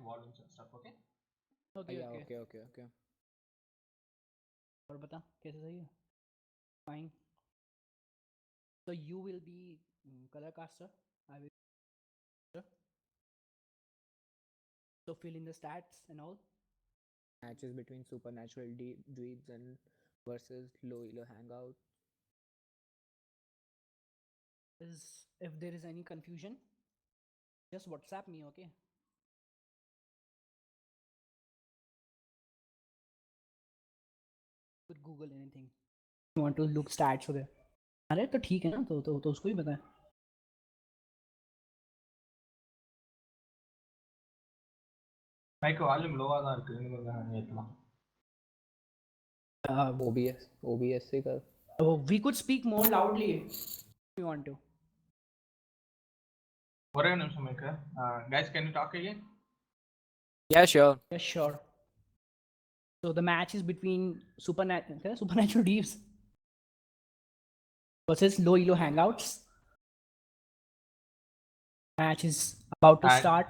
volumes and stuff. Okay. Okay, Yeah, okay. okay. और बता कैसे सही है? Fine. So you will be color caster. I will. So fill in the stats and all. Matches between supernatural dweebs and versus low elo hangout. If there is any confusion, just WhatsApp me, okay? Could Google anything. You want to look stats there? अरे तो ठीक है ना तो उसको ही पता है. Mic volume low ஆ தான் இருக்கு நீங்க ஏத்தலாம். OBS से कर. We could speak more loudly if you want to. ஒரே நிமிஷம் mic. Guys, can you talk again? Yeah, sure. Yes, sure. So the match is between supernatural Deeps versus low elo hangouts. Match is about to start.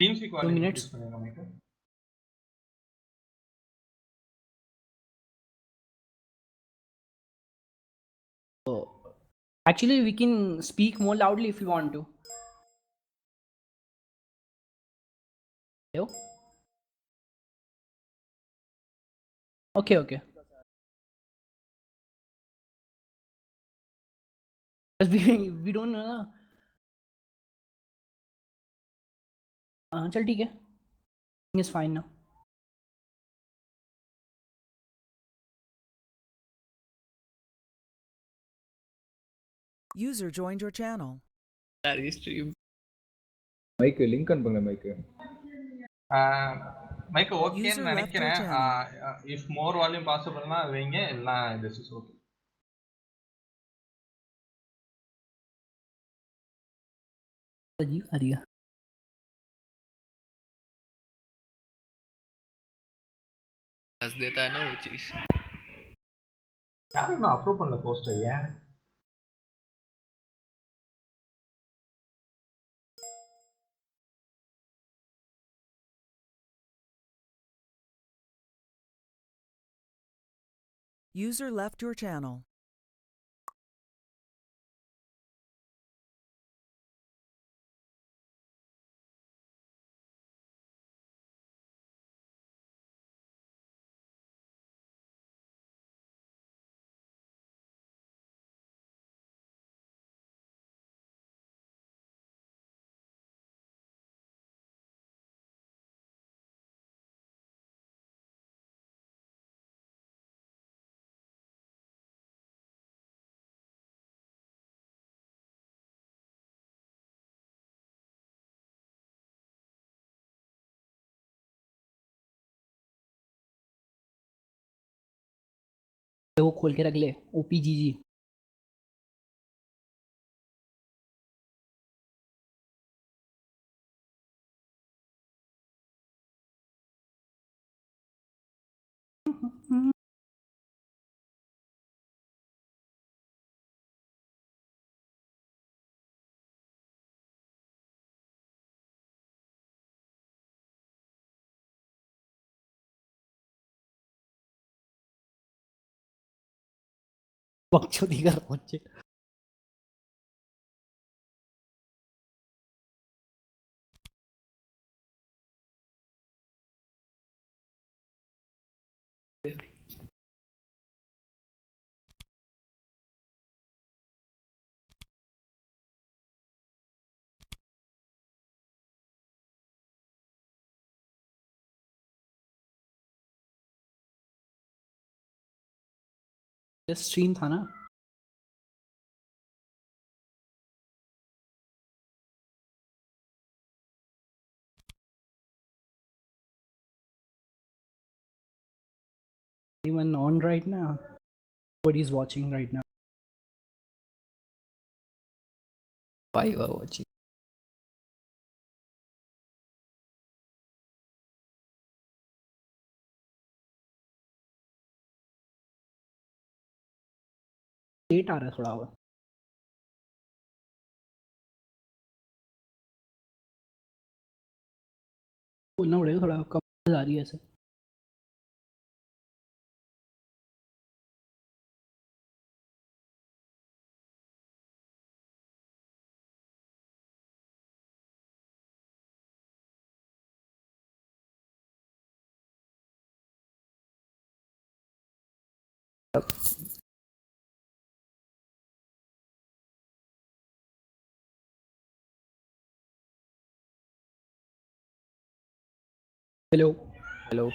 TeamSpeak 2 volume minutes. increase பண்ணுங்க mic. So actually we can speak more loudly if you want to. Hello? Okay. Because we don't know. चल ठीक है. It's fine now. User joined your channel. Stream. Mike link அனுப்புங்க mike. Mike ஓகேன்னு User left your நினைக்கிறேன். channel. If more volume possibleனா வைங்க, இல்லனா this is okay. अजीब आ रही है. हंस देता है ना वो चीज. யாரும் நான் அப்ரூவ் பண்ணல போஸ்டர். ஏன்? User left your channel. वो खोल के रख ले. OPGG. बकचोदी कर बच्चे. स्ट्रीम था ना. Even on right now. Nobody's watching right now. Why you are watching? Late आ रहा है थोड़ा और. बोलना पड़ेगा थोड़ा कम आवाज आ रही है ऐसे. Hello. Hello.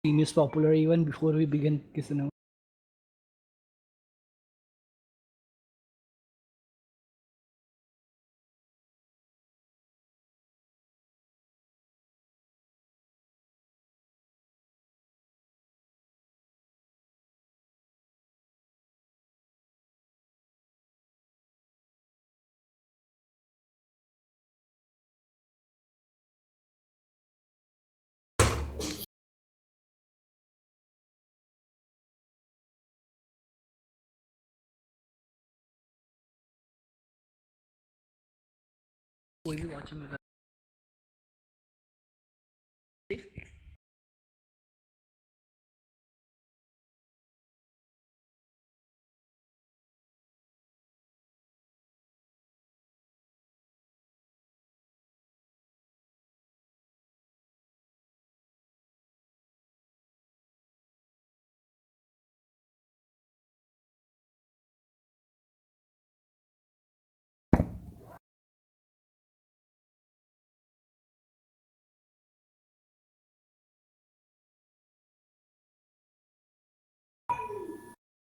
Team is popular even before we begin kissing. Will be watching with us.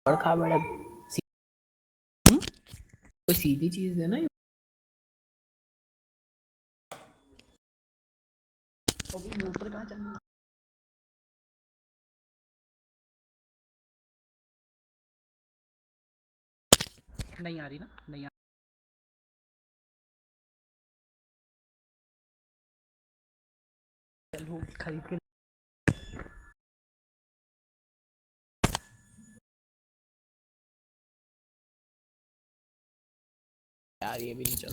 और खा बड़ा कोई सीधी चीज है ना. अभी ऊपर कहाँ चलना? नहीं आ रही ना? नहीं आ चलो खरीद के यार ये भी नहीं चल.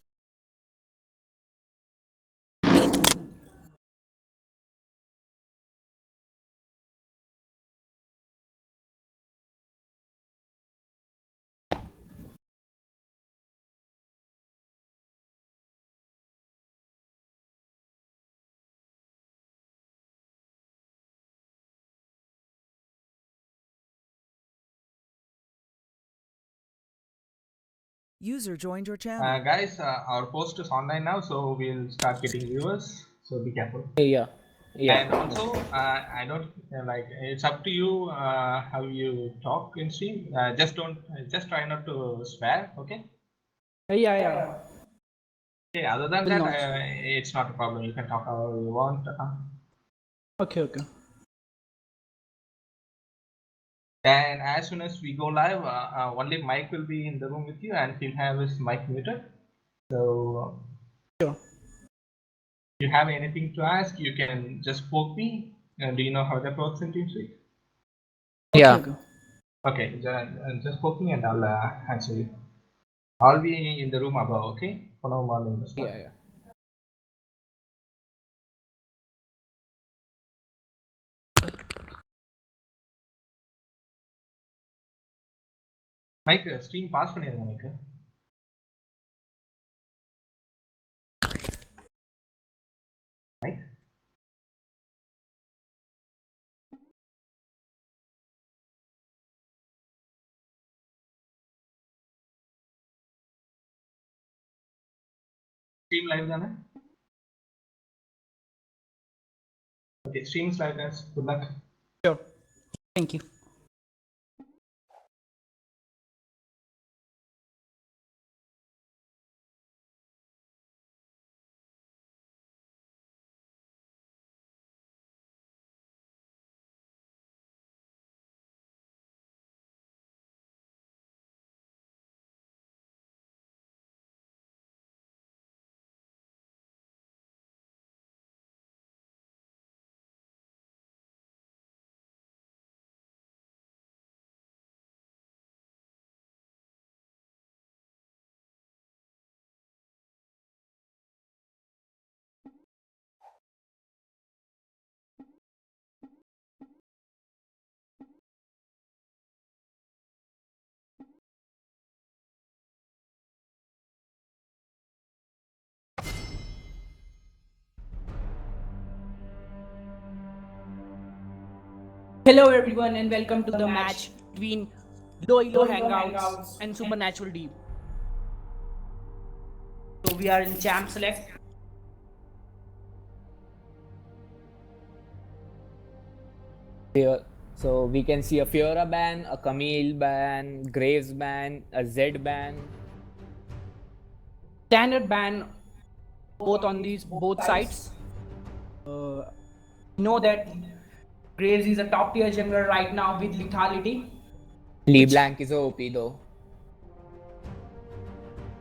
User joined your channel. Guys, our post is online now, so we'll start getting viewers. So be careful. Yeah. And also, I don't like. It's up to you how you talk in stream. Just try not to swear. Okay. yeah. Okay. Other than Will that, not. it's not a problem. You can talk however you want. Okay. And as soon as we go live, only Mike will be in the room with you, and he'll have his mic muted. So, Sure. if you have anything to ask, you can just poke me. Do you know how that works in TeamSpeak? Yeah. Okay, just poke me and I'll answer you. I'll be in the room above, okay? For now, morning. Yeah. Mike, stream pass பண்ணிருங்க Mike. Mike? Stream live தானே? Okay, stream is live guys. Good luck. Sure. Thank you. Hello everyone and welcome to the match between Low Elo Hangouts and Supernatural Deep. So we are in Champ Select. Here, so we can see a Fiora ban, a Camille ban, Graves ban, a Z ban. Standard ban both on these both sides. Know that Graves is a top tier jungler right now with lethality. LeBlanc is OP though.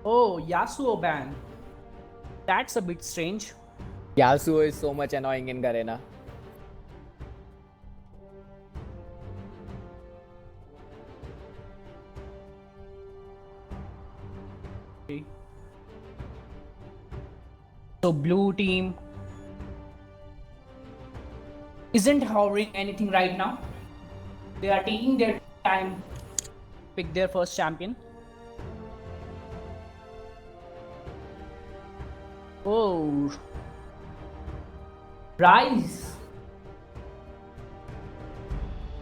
Oh, Yasuo ban. That's a bit strange. Yasuo is so much annoying in Garena. So blue team isn't hovering anything right now. They are taking their time to pick their first champion. Oh, Rise.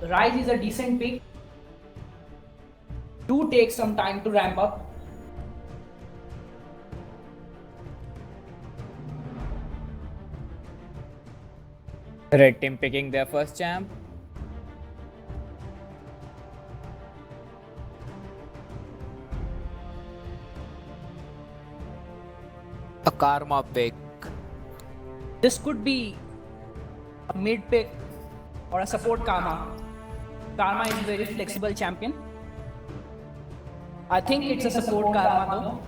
Rise is a decent pick. Do take some time to ramp up. Red team picking their first champ. A Karma pick. This could be a mid pick or a support Karma. Karma is a very flexible champion. I think it's a support Karma though.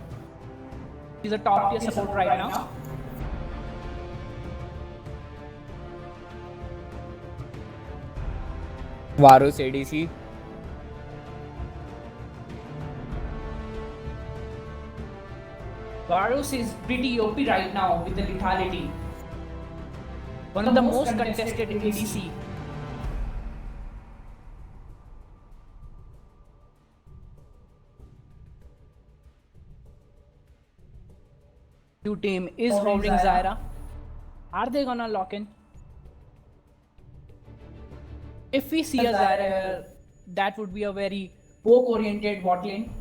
He's a top tier support right now. Varus ADC. Varus is pretty OP right now with the lethality. One of the most contested in ADC. Blue team is hovering Zyra. Are they gonna lock in? If we see a Zyra here, that would be a very poke oriented bot lane.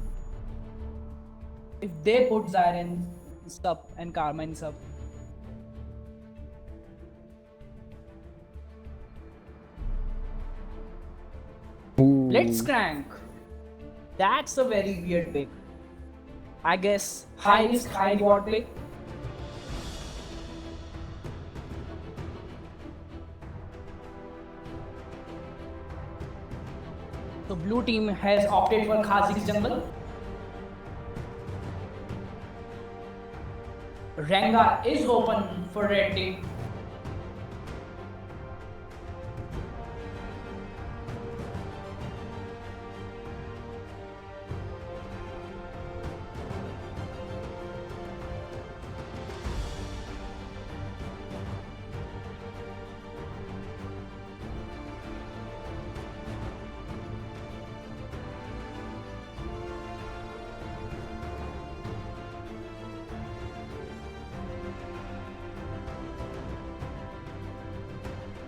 If they put Zyra in sub and Karma in sub. Let's crank. That's a very weird pick. I guess high risk, high reward pick. So blue team has opted for Kha'Zix jungle. Rengar is open for red team.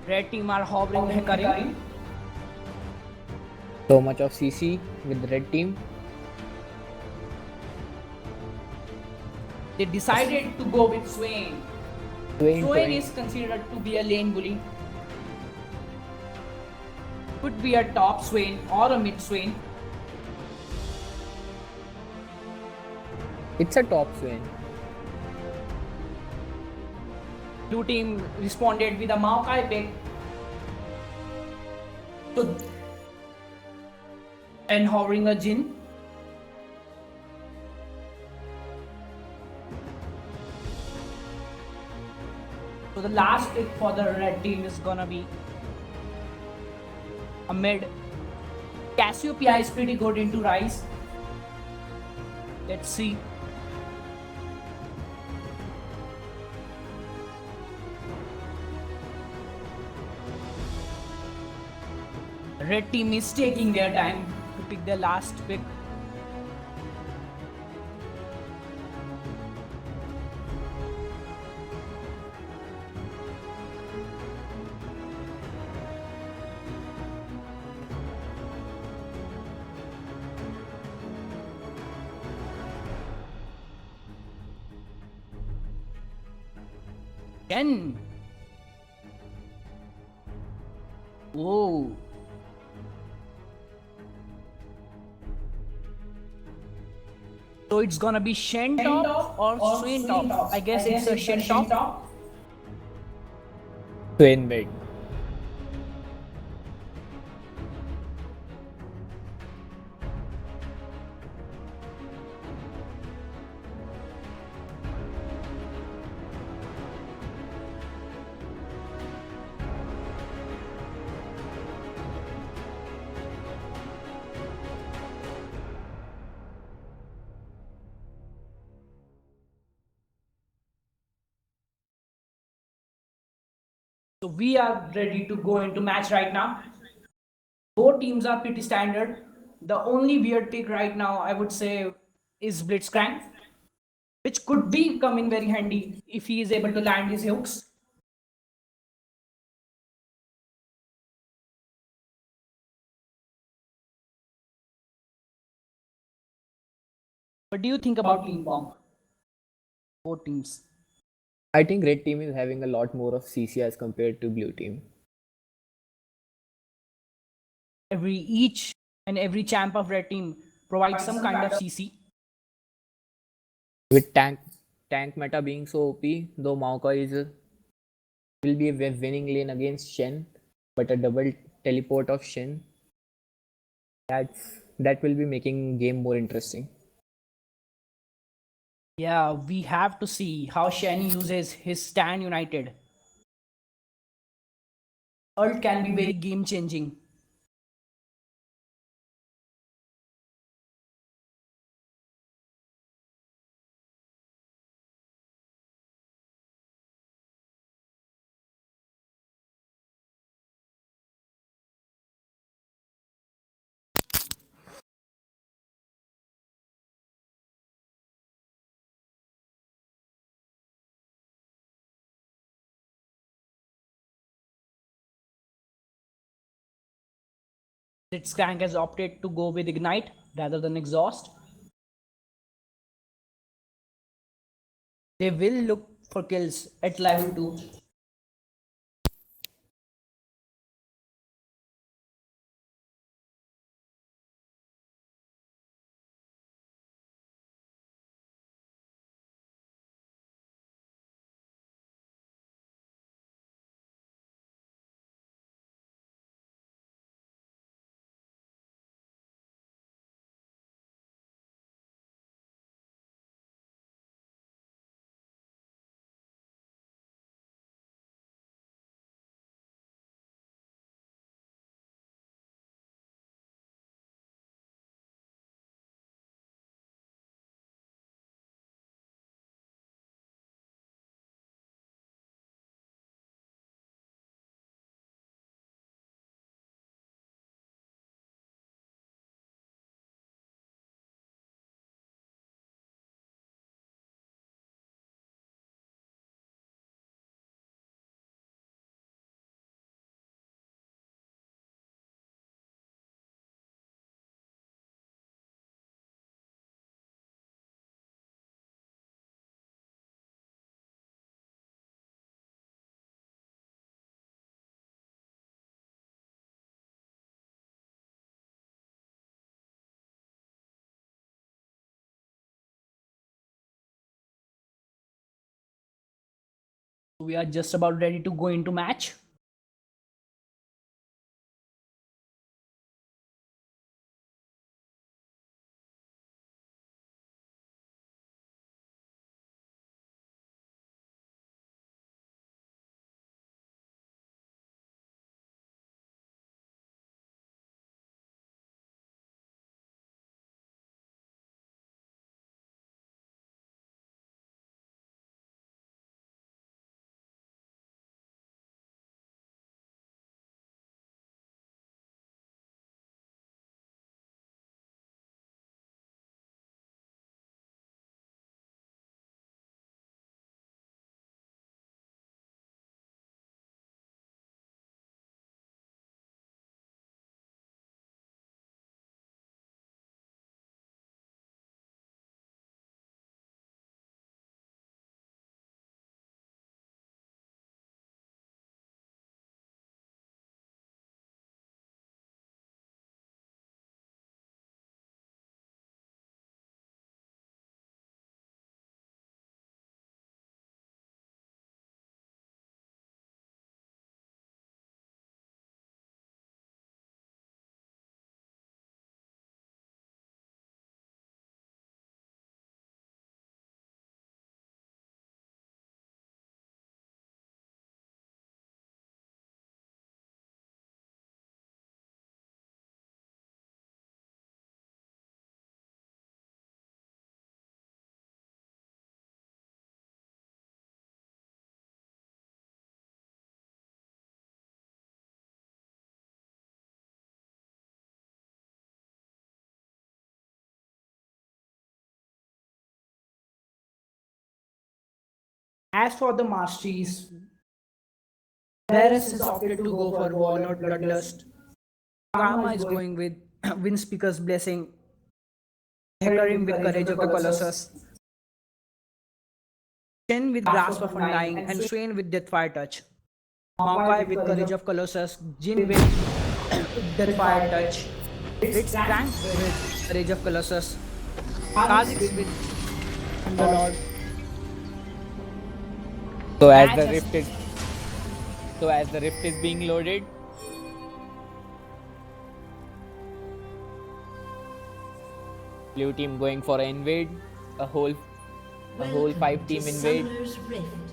Red team are hovering Hekarim. So much of CC with the red team. They decided to go with Swain. Swain is considered to be a lane bully. Could be a top Swain or a mid Swain. It's a top Swain. Blue team responded with a Maokai pick. So, and hovering a Jin. So the last pick for the red team is gonna be a mid. Cassiopeia is pretty good into Rise. Let's see. Red team is taking their time to pick their last pick. 10. Whoa. So it's gonna be Shen top or Swain top? I guess it's a Shen top. Twin mid. So we are ready to go into match right now. Both teams are pretty standard. The only weird pick right now, I would say, is Blitzcrank, which could be coming very handy if he is able to land his hooks. What do you think about Team Pong? Both teams. I think red team is having a lot more of CC as compared to blue team. Each and every champ of red team provides some kind of CC. With tank meta being so OP, though Maokai will be a winning lane against Shen, but a double teleport of Shen, that will be making game more interesting. Yeah, we have to see how Shen uses his Stand United. Ult can be very game changing. Blitzcrank has opted to go with Ignite rather than Exhaust. They will look for kills at level 2. We are just about ready to go into match. As for the masteries, Varus has opted to go for War, not Bloodlust. Karma is going with Wind Speaker's Blessing, Hecarim with Courage of the Colossus, Shen with Grasp of Undying, and Swain with Deathfire Touch. Maokai with Courage of Colossus, Jin with Deathfire Touch, Blitzcrank with Courage of Colossus, Kha'Zix with Underlord. So as Match the has- rift is being loaded, blue team going for an invade, a whole 5-team invade. Summoner's Rift.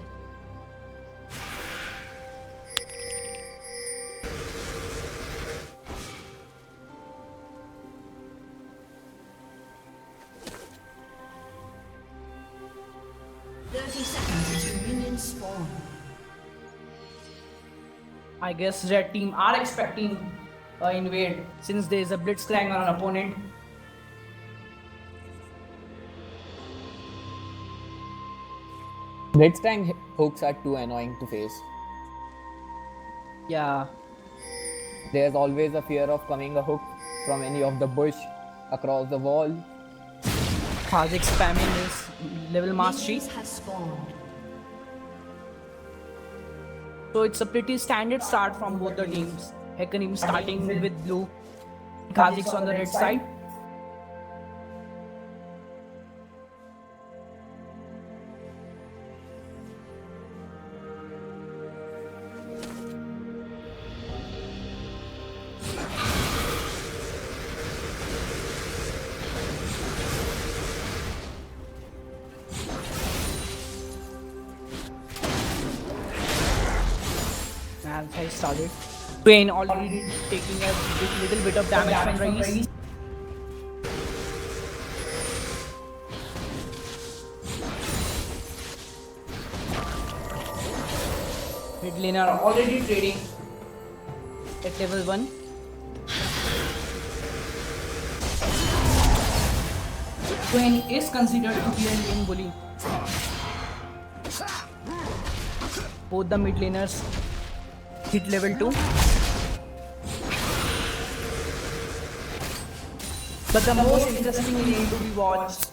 Spawn. I guess red team are expecting invade since there is a Blitzcrank on an opponent. Blitzcrank hooks are too annoying to face. Yeah, There's always a fear of coming a hook from any of the bush across the wall. Kha'Zix spamming his level mastery. Minions have spawned. So it's a pretty standard start from both the teams. Hecarim starting with blue, Kha'Zix on the red side. As I started. Pain already taking a little bit of damage from Raiz. Mid laner already trading at level 1. Twain is considered to be a lane bully. Both the mid laners hit level 2. But the most interesting lane to be watched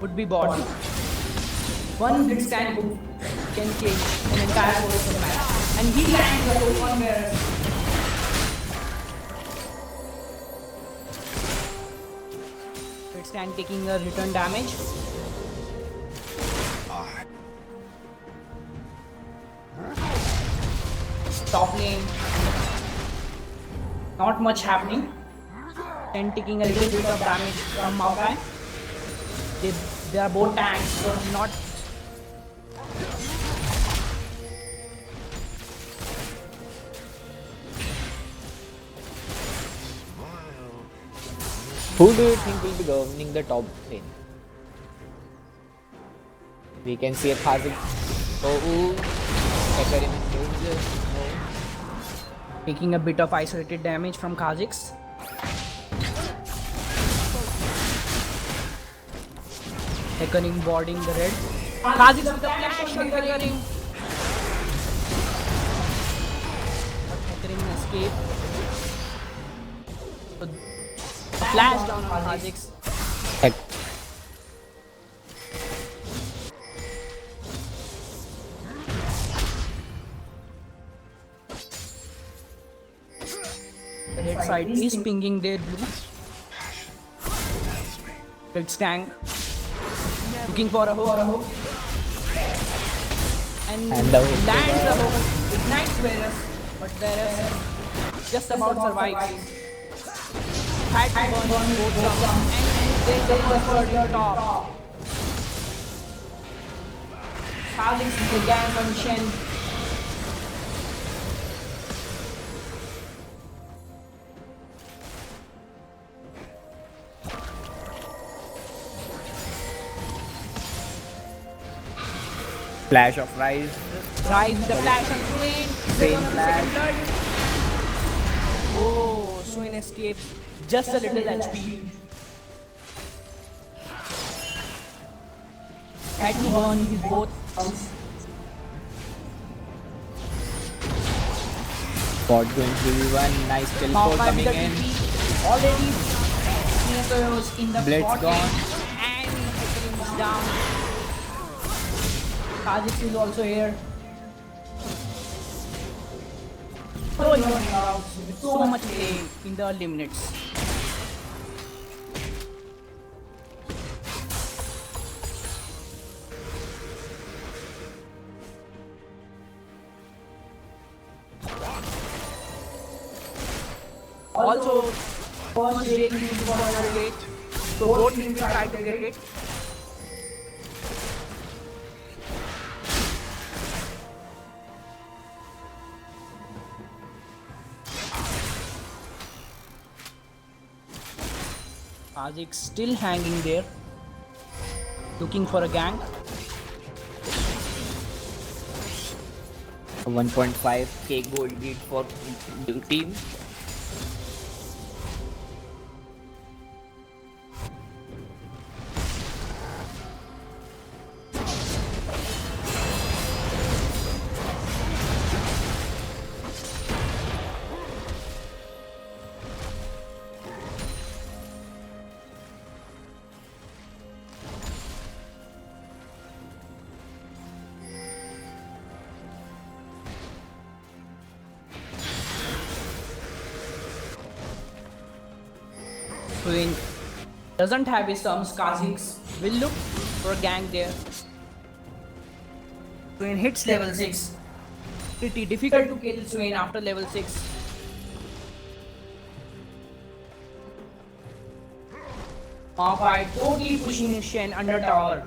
would be bot. One Blitzcrank who can change an entire course of match. And he lands the whole one where Blitzcrank taking a return damage. Top lane, not much happening, and taking a little bit of damage from Maokai. They are both tanks, so not. Who do you think will be governing the top lane? We can see a Kha'Zix. Oh, Hecarim in danger. No. Taking a bit of isolated damage from Kha'Zix. Hecarim boarding the red. Kha'Zix with the flash on Hecarim. But Hecarim escaped. So, flash down on Kha'Zix. Heck. The red side is pinging their blue. Blitzcrank looking for a hook. And the hook. lands the hook. Ignites Varus, but Varus just about survives. Had to burn both of them, and they go for the top. Kha'Zix with the gang on Shen. Flash of Rise. Rise with the flash on Swain. Swain On the flash. second blood. Oh, Swain escapes. Just a little HP. Had to burn his both thumbs. Bot going 3v1. Nice teleport Maokai coming with the in. TP. Already Neko's in the Blitz bot gone. lane. And Hectoring is down. Kha'Zix is also here. So you are out with so much play in the early minutes. Also, first break is for the late, so both teams will try to get it. Kha'Zix still hanging there, looking for a gank. 1.5k gold lead for blue team. Queen doesn't have his terms. Kha'Zix will look for a gank there. Swain hits level 6. Pretty difficult to kill Swain after level 6. Maokai totally pushing Shen under tower.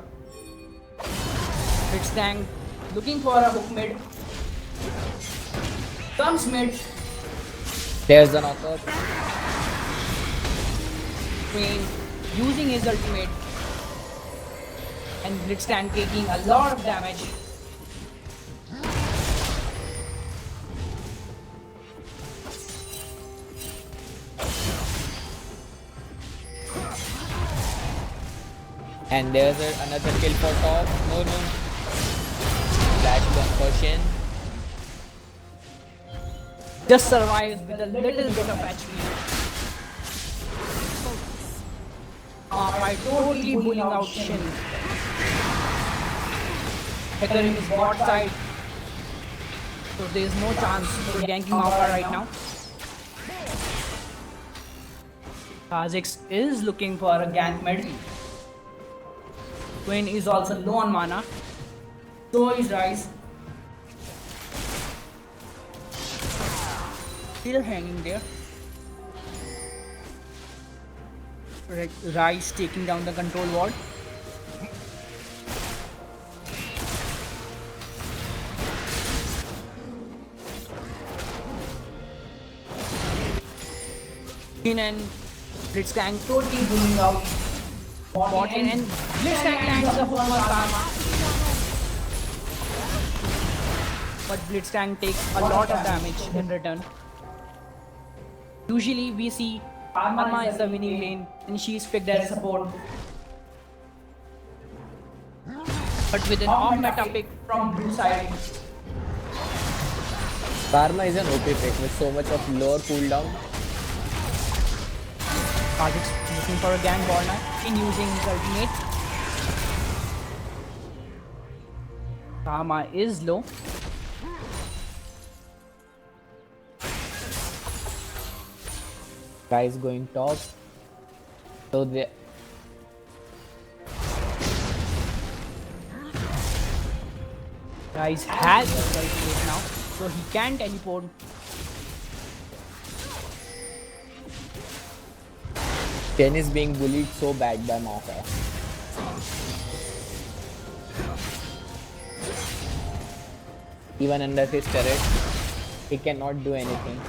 Hits tank looking for a hook mid. Comes mid. There's the knockup. Swain using his ultimate. And Blitzcrank taking a lot of damage. And there's another kill for top. No. Flash gun for Shen. Just survives with a little bit of HP. By totally bullying out Shin. Hectoring is bot side. So there is no chance for ganking Maokai right now. Kha'Zix is looking for a gank mid. Queen is also low on mana. So is Rise. Still hanging there. Rise taking down the control ward. Shin and Blitzcrank totally booming out. Bot in and Blitzcrank lands the home of Karma. But Blitzcrank takes a lot of damage in return. Usually we see Karma is the winning lane and she is picked as support. But with an off-meta pick from blue side, Karma is an OP pick with so much of lower cooldown. Kha'Zix looking for a gank ball now in using his ultimate. Karma is low. Guys going top. So they Rise has the ultimate now, so he can teleport. Shen is being bullied so bad by Maokai. Even under his turret, he cannot do anything.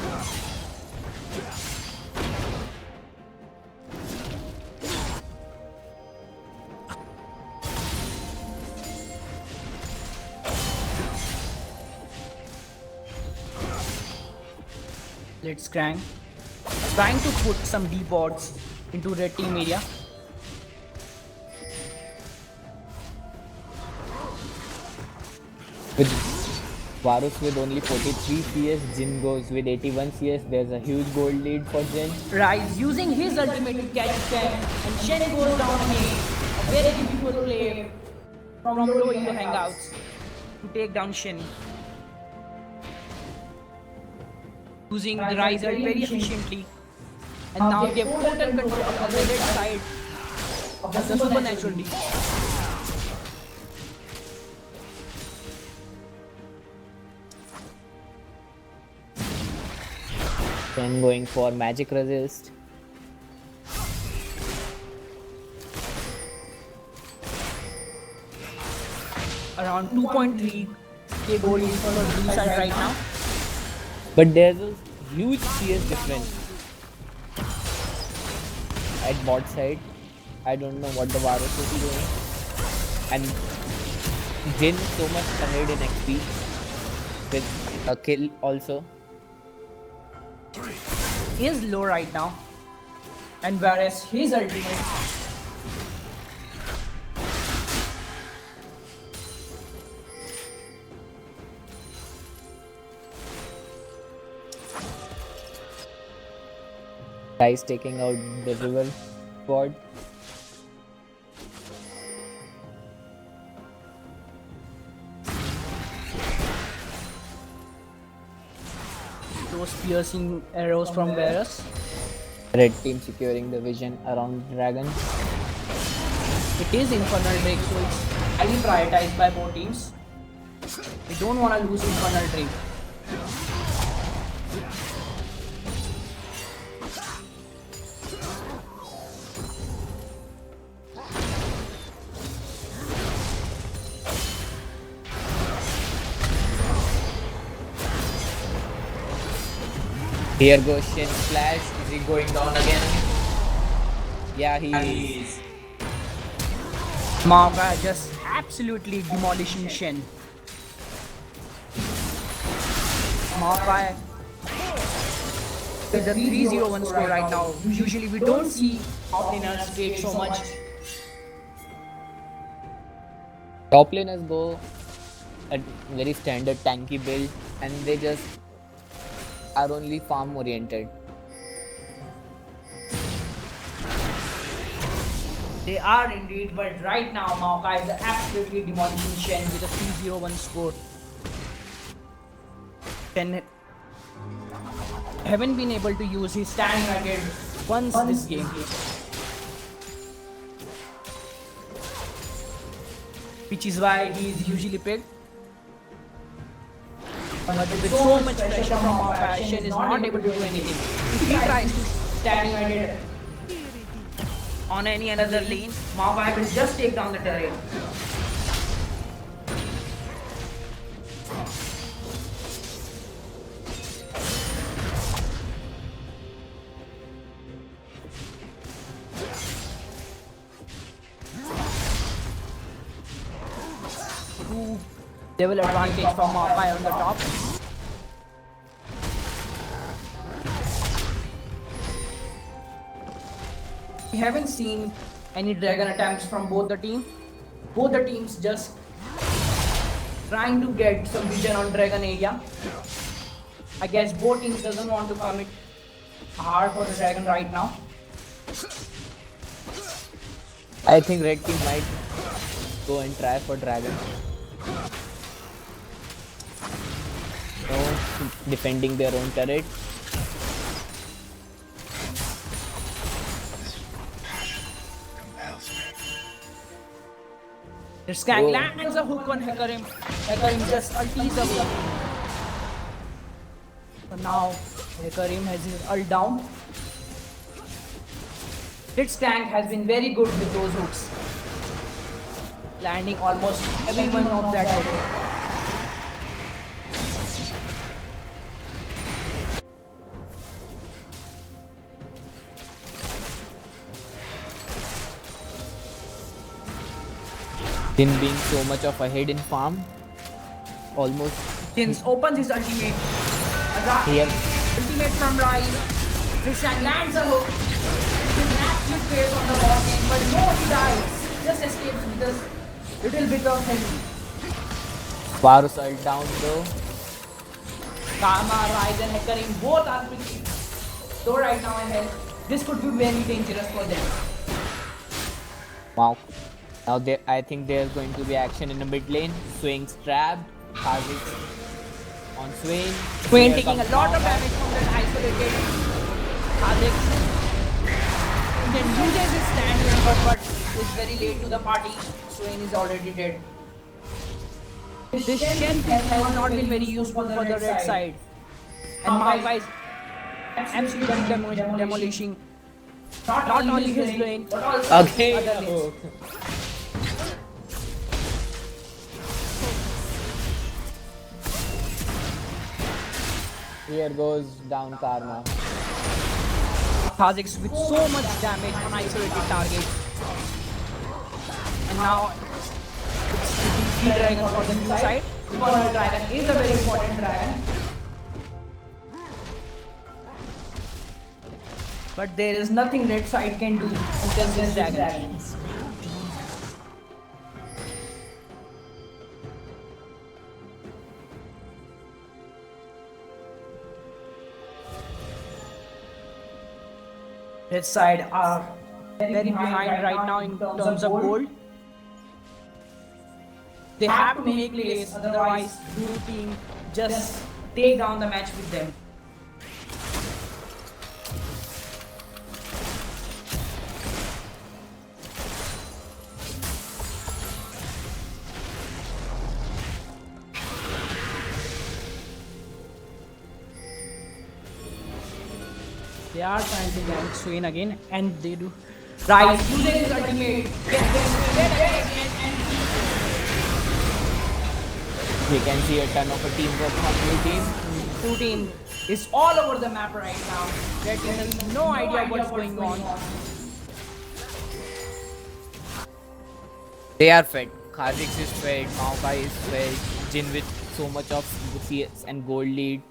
Blitzcrank trying to put some D-boards into red team area. With Varus with only 43 CS, Jin goes with 81 CS. There's a huge gold lead for Jin. Rise using his ultimate to catch Shen, and Shen goes down again. A very beautiful play from Yodo in the hangouts to take down Shen. Using the Rise ult very efficiently. And now they have total control of the red side of the supernatural league. Then going for magic resist. Around 2.3k gold is for the blue side right now. But there's a huge CS difference at bot side. I don't know what the Varus is doing. And Jin is so much ahead in XP with a kill also. He is low right now. And whereas his ultimate Guys taking out the river board. those piercing arrows from Varus. Red team securing the vision around dragon. It is Infernal Drake, so it's highly prioritized by both teams. We don't want to lose Infernal Drake. Here goes Shin Flash. Is he going down again? Yeah, he is. Maga just absolutely demolishing Shen. Maga with the 3-0-1 score right now. Usually we don't see offlaners take so much. Top laners go at very standard tanky build and they just are only farm oriented. They are indeed, but right now Maokai is absolutely demolishing Shen with a 3-0-1 score. Shen haven't been able to use his stand racket once this game. Which is why he is usually picked. But with so much pressure from Maokai, Shen is not able to do anything. If he tries to stand racket on any another lane, Maokai will just take down the turret. Level advantage for Maokai on the top. We haven't seen any dragon attempts from both the team. Both the teams just trying to get some vision on dragon area. I guess both teams doesn't want to commit hard for the dragon right now. I think red team might go and try for dragon. No, defending their own turret. The Skang lands a hook on Hecarim. Hecarim just ultis the hook. So now Hecarim has his ult down. Skang has been very good with those hooks. Landing almost every one of that hook. Jin being so much of ahead in farm. Almost. Jin opens his ultimate. Here. Ultimate from Rise. Skang lands a hook. With an absolute face on the bot lane, but no, he dies. Just escapes with a little bit of heavy. Varus ult down though. Karma, Rise and Hecarim both are pretty low right now ahead. This could be very dangerous for them. Wow. Now I think there's going to be action in the mid lane. Swing's trapped. Kha'Zix on Swain. Swain Here taking a comes lot of Maokai. damage from that isolated Kha'Zix. Then uses his stand here, but is very late to the party. Swain is already dead. This Shen has not been very useful for the red side. And Maokai is absolutely demolishing not only his lane, but also Okay. other lanes. Here goes down Karma. Kha'Zix with so much damage on isolated targets. And now it's the dragon for the blue side. Because the dragon is a very important dragon. But there is nothing red side can do against this dragon. Red side are very behind right now in terms of gold. They have to make plays, otherwise blue team just take down the match with them. They are trying to get Swain again, and they do. Rise uses his ultimate, gets them dead again, and We can see a ton of a teamwork from blue team. blue team is all over the map right now. Red team has no idea what's going on. They are fed. Kha'Zix is fed. Maokai is fed. Jin with so much of CS and gold lead.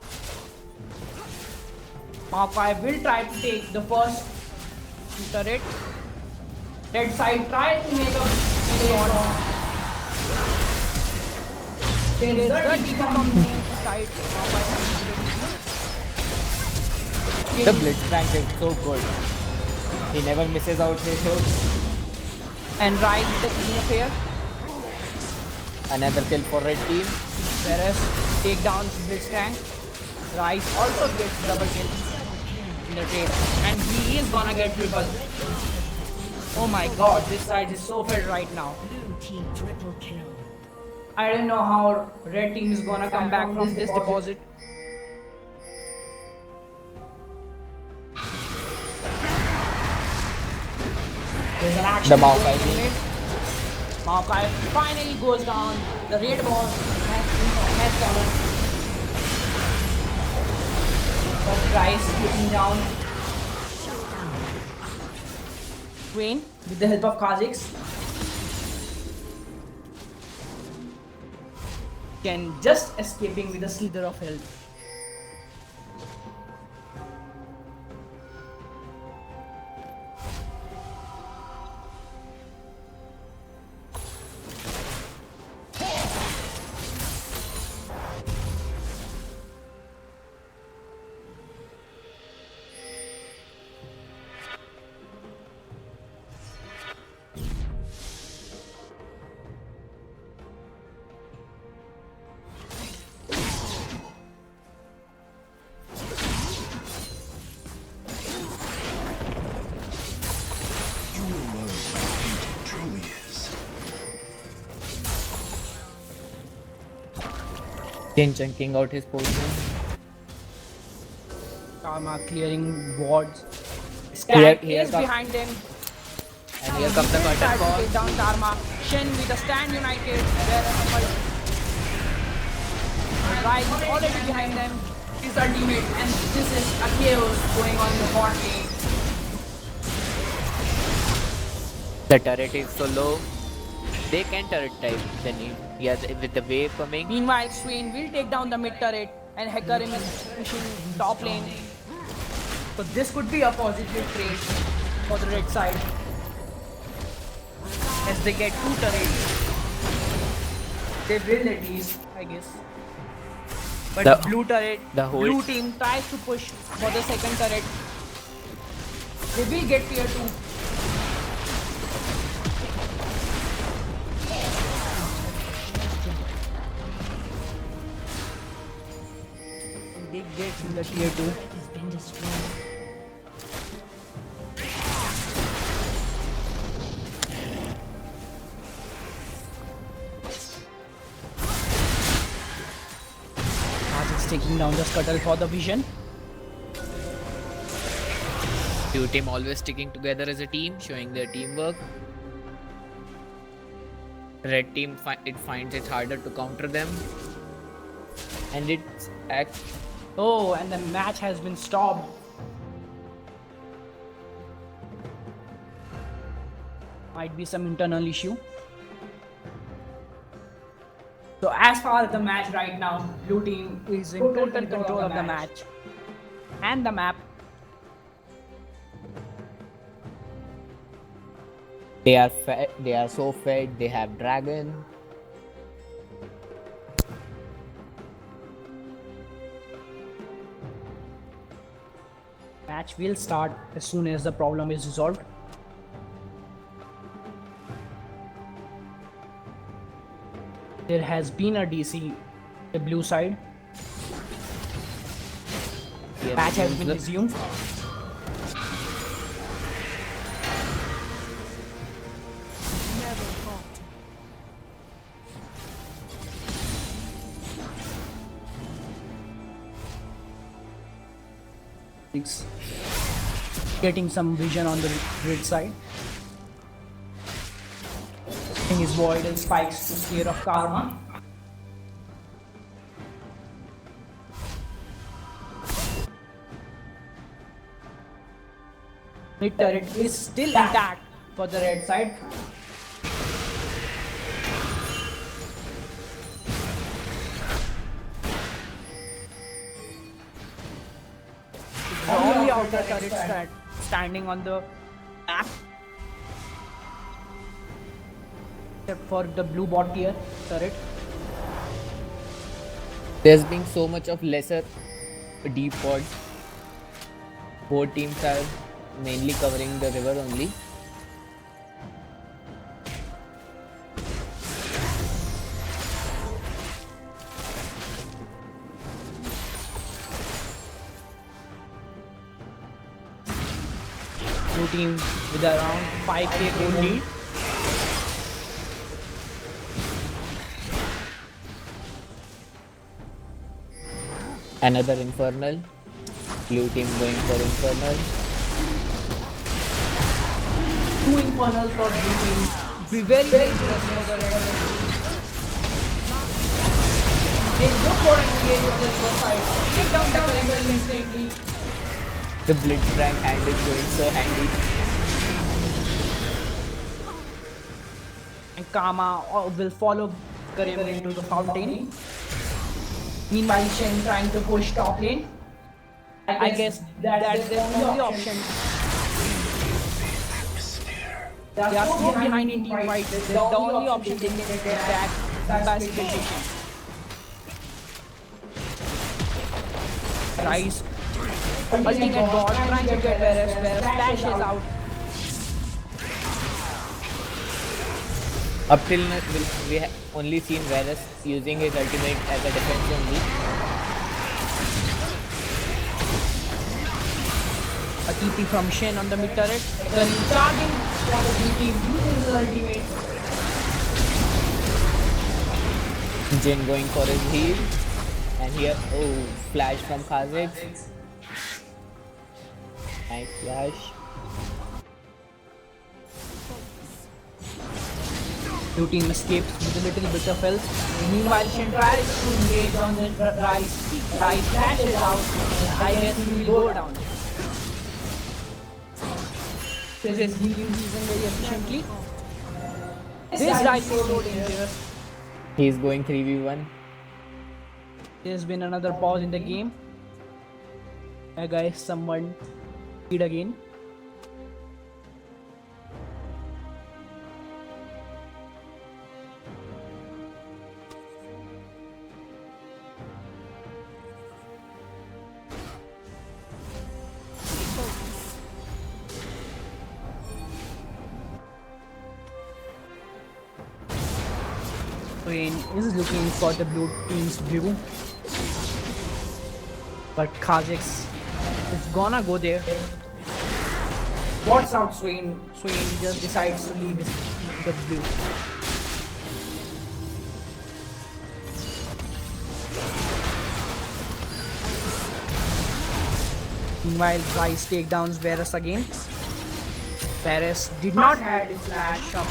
Maokai will try to take the first turret. Red side try to make a shot. There is the defense from the side. The Blitzcrank is so good. He never misses out his hooks. And Rise with the clean affair. Another kill for red team. Whereas take down Blitzcrank. Rise also gets double kill in the trade. And he is gonna get triple. Oh my god, this side is so fed right now. Blue team triple kill. I don't know how red team is gonna come back from this deposit. There's an action. The Maokai going in team. it. Maokai finally goes down. The red ball has covered. But Rice looking down. Swain with the help of Kha'Zix can just escaping with a slither of health. Jin chunking out his portion. Karma clearing wards. Here Stack is comes- behind them. And here comes the Will try curtain to call. take down Karma. Shen with a stand united. Rise is already behind them. His ultimate, and this is a chaos going on in the bot lane. The turret is so low. They can turret type the need. Yeah, with the wave coming. Meanwhile, Swain will take down the mid turret, and Hecarim is pushing top lane. So this could be a positive trade for the red side, as they get 2 turrets. They will at least, I guess. But The- blue turret, the whole- blue team tries to push for the second turret. They will get tier 2. They get to the tier 2. Has been destroyed. Raj is taking down the scuttle for the vision. Blue team always sticking together as a team, showing their teamwork. Red team it finds it harder to counter them. And it's act Oh, and the match has been stopped. Might be some internal issue. So as far as the match right now, blue team is in total control of the match and the map. they are fed, they are so fed, they have dragon. Match will start as soon as the problem is resolved. There has been a DC the blue side. Match has been resumed. Getting some vision on the grid side. Using his void and spikes to scare off Karma. Mid turret is still intact for the red side. The only outer turret standing on the map, except for the blue bot tier turret. There's been so much of lesser deep pods. Both teams are mainly covering the river only. Blue team with around 5k gold lead. Another infernal. Blue team going for infernal. Two infernals for blue team. Be very dangerous for the red team. They look for an engage on the left side. Take down the current instantly. The Blitzcrank hand is going so handy. And Kama will follow Kareem into the fountain. Meanwhile, Shen trying to push top lane. I guess that's the only option. They are so behind in team fight. That's the only option they can get back pacification. Rise. Ultimate bot trying to get Varus. Varus flashes out. Up till now, we have only seen Varus using his ultimate as a defense only. A TP from Shen on the mid turret. Then charging for the blue team using his ultimate. Jin going for his heal. And here, oh, flash from Kha'Zix. Nice flash. Blue team escapes with a little bit of health. Meanwhile, Shen tries to engage on the Rise. Rise flashes out. I guess he will go down. This is healing season very efficiently. This Rise is so dangerous. He's going 3v1. There's been another pause in the game. Hey guys, someone lead again. Swain is looking for the blue team's view. But Kha'Zix is gonna go there. What's out Swain? Swain just decides to leave the blue. Meanwhile, Rice takedowns Varus again. Varus did not have his flash up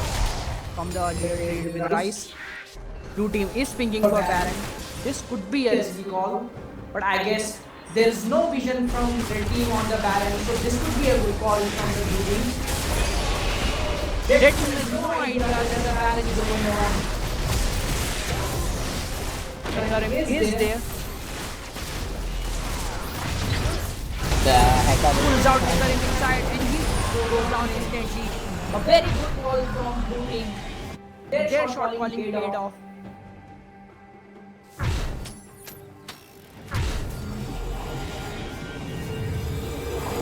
from the earlier trade with Rice. Blue team is pinging for Baron. This could be a risky call, but I guess there is no vision from the team on the Baron, so this could be a good call from the blue team. Red team has no idea that the Baron is going on. Karim is there. The hacker Pulls out the Karim inside and he goes down instantly. A very good call from blue team. Their shot calling paid off.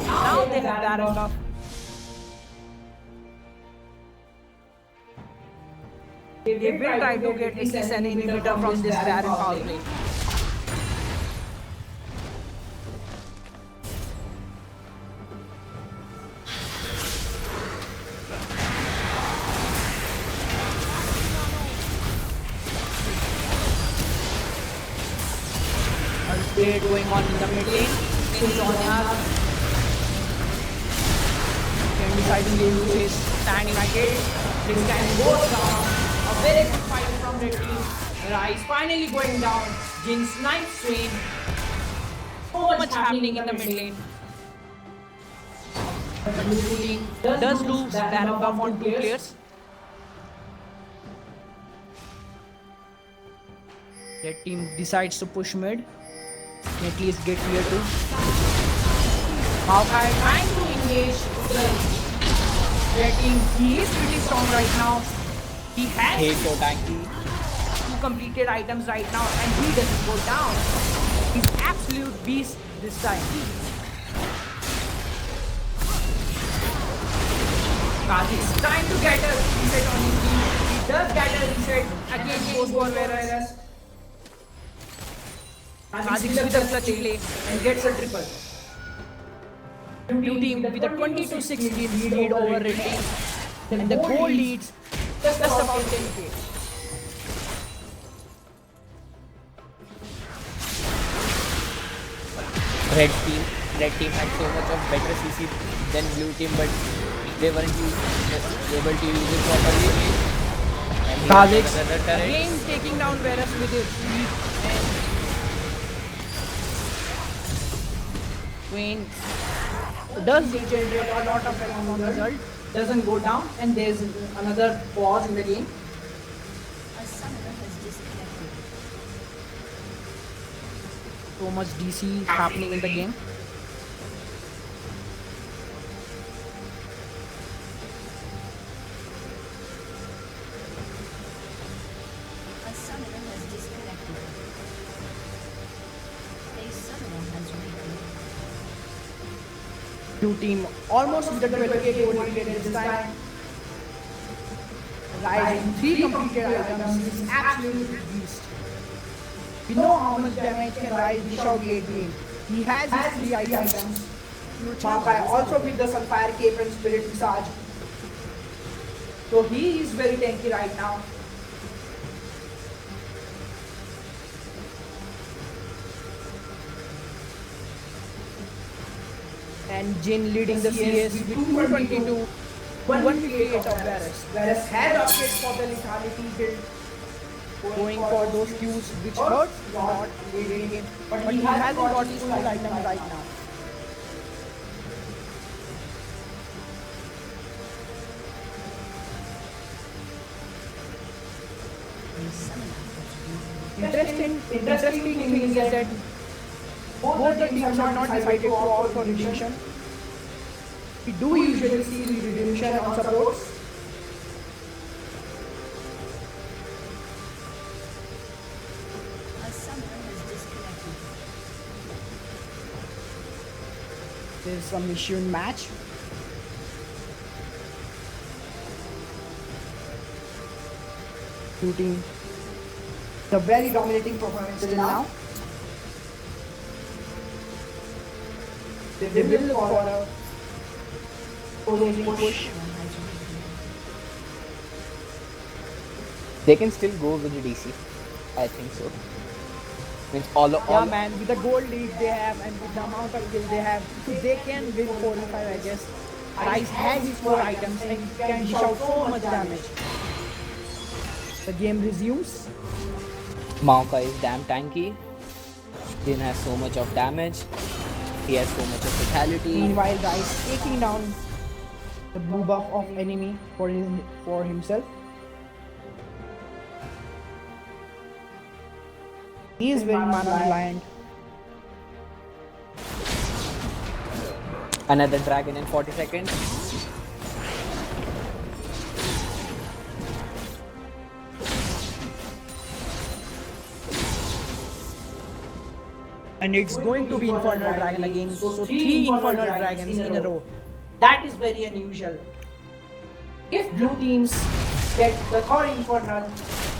Now they have Baron buff. They will try to get at least an inhibitor from this Baron power play. Trade going on in the mid lane. Sonya can deciding to use his stand united. This can go down. A very good fight from the team. Rice finally going down. Jin snipes Swain. So much happening in the mid lane. The blue team does lose Baron buff on 2 players. That team decides to push mid. At least get here too. Hawkeye trying to engage the red team. He is pretty strong right now. He has Hey, so tanky. 2 completed items right now and he doesn't go down. He's absolute beast this time. Kha'Zix trying to get a reset on his team. He does get a reset. Again goes for Varus. Kha'Zix with a clutch play and gets a triple. Blue team with a 22-6 lead over red team. And the goal leads just about 10k. Red team had so much of better CC than blue team, but they weren't able to use it properly. And he Kha'Zix has another turret. again taking down Varus with his lead and Swain does regenerate a lot of health on the result, doesn't go down, and there's another pause in the game. A summoner has disconnected. So much DC happening in the game. A summoner has disconnected. A summoner has reconnected. Blue team almost with the 12k goal lead at this time. Rising 3 completed items is absolute beast. We know how much damage can Rise dish out late game. He has his 3 items. Hawkeye also with the Sunfire Cape and Spirit Visage. So he is very tanky right now. And Jin leading the CS with 222, 158 of Varus. Varus had upgrades for the lethality build, going for those Qs which hurts not late in game, but he hasn't got his full item right now. Interesting thing is that both the teams have not decided to opt for redemption. We do usually see redemption on supports. A summoner has disconnected. There's some issue in match. Shooting The very dominating performance till now. They will look for a closing push. They can still go with the DC. I think so. Means all Yeah, man, with the gold lead they have and with the amount of kills they have, so they can win 4 and 5, I guess. Rice has his 4 items and can dish out so much damage. The game resumes. Maokai is damn tanky. Jin has so much of damage. He has so much of fatality. Meanwhile, Rice taking down the blue buff of enemy for himself. He is very mana reliant. Another dragon in 40 seconds. And it's going to be Infernal Dragon again. So 3 Infernal Dragons in a row. That is very unusual. If blue teams get the third Infernal,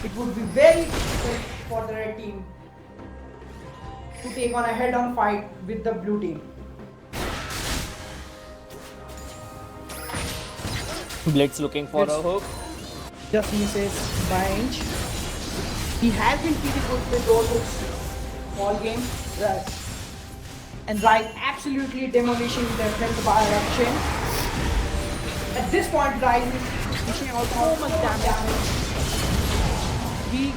it would be very difficult for the red team to take on a head-on fight with the blue team. Blitz looking for a hook. Just misses by an inch. He has been pretty good with those hooks all game. Right. And Rice absolutely demolishing the health bar action. At this point, Rice is dishing out so much damage. He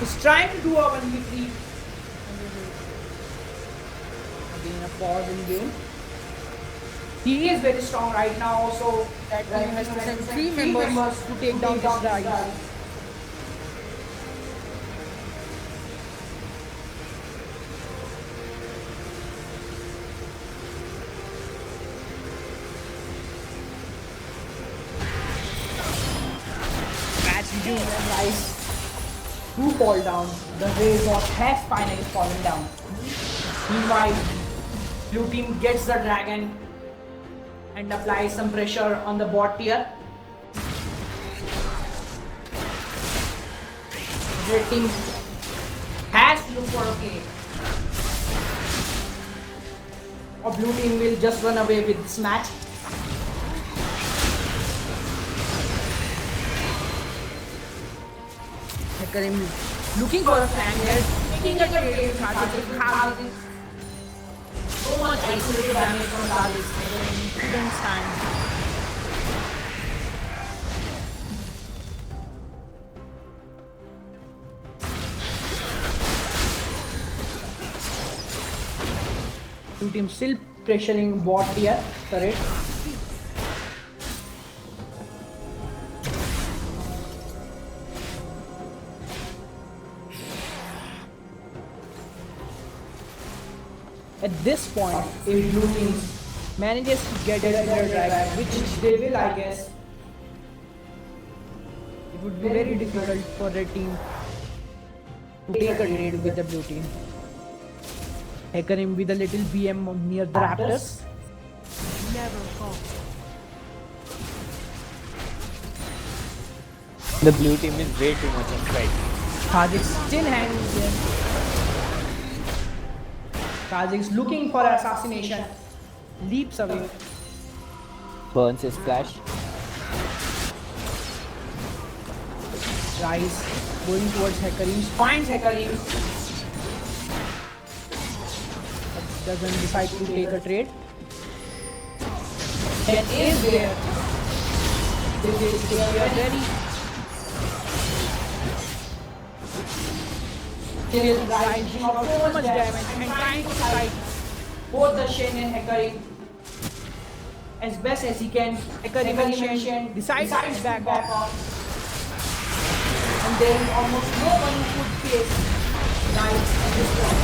is trying to do a 1v3. Again, a pause in game. He is very strong right now, so that team has to send 3 members to take down this Rice. And Rice to fall down. The Razor has finally fallen down. Meanwhile, blue team gets the dragon and applies some pressure on the bot tier. Red team has to look for a play. Or blue team will just run away with this match. Looking for a fan here, taking a trade with Kha'Zix. So much isolated damage from Kha'Zix. Couldn't stand. Blue team still pressuring bot here, turret. At this point, if blue team manages to get a clear dragon, which they will, I guess, it would be very difficult for red team to take a trade with the blue team. Hecarim with a little BM near the Raptors. Never fall. The blue team is way too much of threat. Kha'Zix still hanging there. Kha'Zix looking for assassination. Leaps away. Burns his flash. Rice going towards Hecarim. Finds Hecarim. Doesn't decide to take a trade. That is there. They are very still rising out so much damage and trying to fight both the Shen and Hecarim as best as he can. Hecarim and Shen decides to back off, and there is almost no one who could face Rice at this point.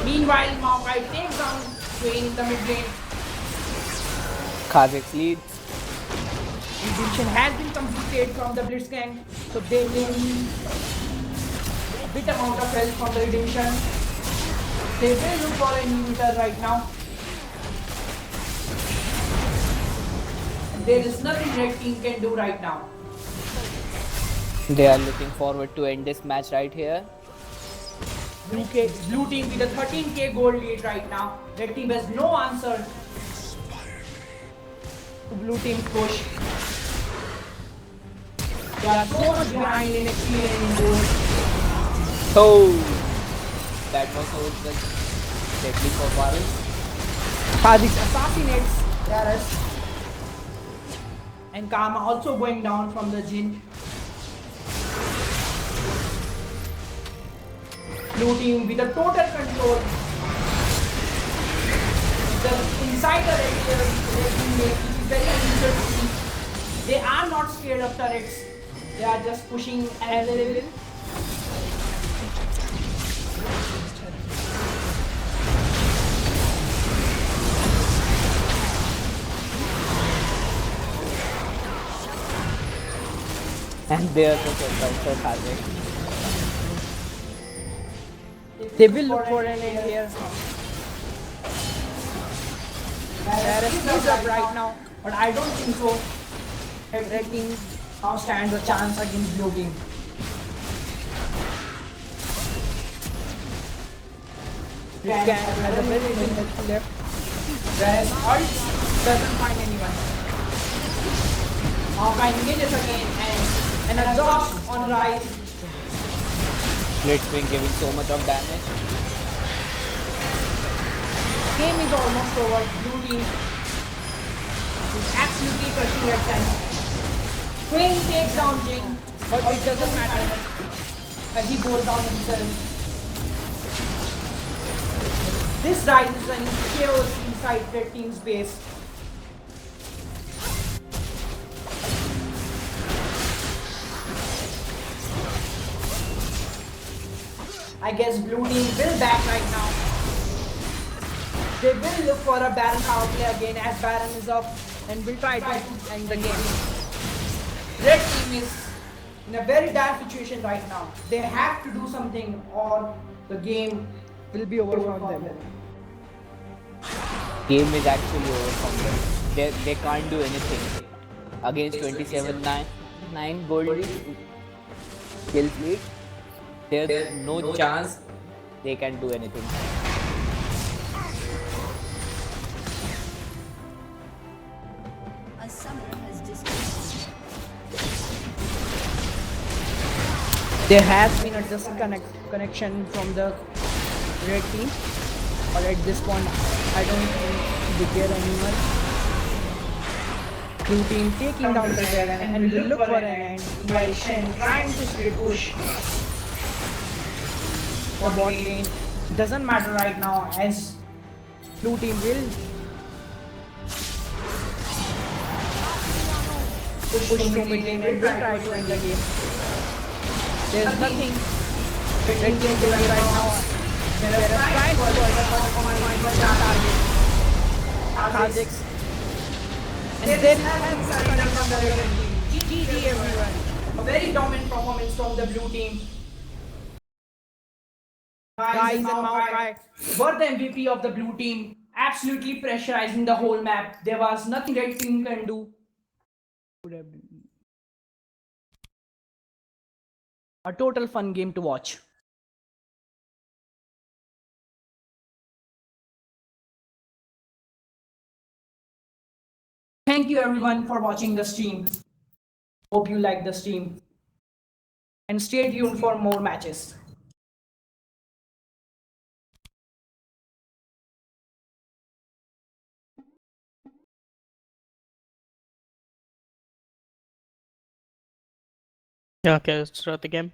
Meanwhile, Maokai takes down Swain in the mid lane. Kha'Zix leads. Redemption has been completed from the Blitzcrank, so they will need a bit amount of help from the Redemption. They will look for an inhibitor right now. There is nothing red team can do right now. They are looking forward to end this match right here. Blue team with a 13k gold lead right now. Red team has no answer to blue team push. They are so much behind in XP and in gold. Oh, that was so deadly for Varus. Kha'Zix assassinates Darius. And Karma also going down from the Jin. Blue team with a total control. The insider area is very unusual to see. They are not scared of turrets. They are just pushing as they will. And there's a surprise for Kha'Zix. They will look for an end here. Darius is up right now, but I don't think so. Red team now stands a chance against blue team. Scan has a very little left. Darius ult doesn't find anyone. Hawkeye engages again and an exhaust on Rise. Blitzwing giving so much of damage. Game is almost over. Blue team is absolutely crushing red time. Queen takes down Jing, but it doesn't matter as he goes down himself. This Rise is running chaos inside red team's base. I guess blue team will back right now. They will look for a Baron power play again as Baron is up and will try to end the game. Red team is in a very dire situation right now. They have to do something or the game will be over for them. Game is actually over from them. They can't do anything. Against 27-9 gold lead, kills lead. There's no chance they can do anything. A summoner has disconnected. There has been a disconnection from the red team, but at this point I don't think they care anymore. Blue team taking down the Baron and will look for an end while Shen trying to split push. For bot lane doesn't matter right now as blue team will push to mid lane and will try to end the game. There's nothing red team doing right now. They're trying to avoid the target. Kha'Zix. And then coming from the red team. GG everyone. A very dominant performance from the blue team. Rise and Maokai were the MVP of the blue team, absolutely pressurizing the whole map. There was nothing red team can do. A total fun game to watch. Thank you everyone for watching the stream. Hope you like the stream. And stay tuned for more matches. Yeah, okay, let's start the game.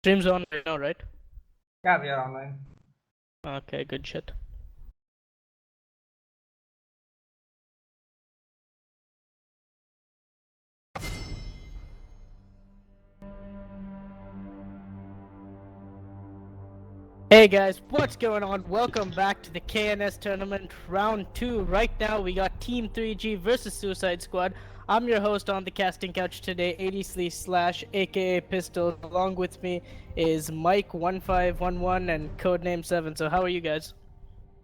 Stream's on right now, right? Yeah, we are online. Okay, good shit. Hey guys, what's going on? Welcome back to the KNS Tournament Round 2. Right now we got Team 3G versus Suicide Squad. I'm your host on the casting couch today, 80 Slash, aka Pistol. Along with me is Mike1511 and Codename 7. So how are you guys?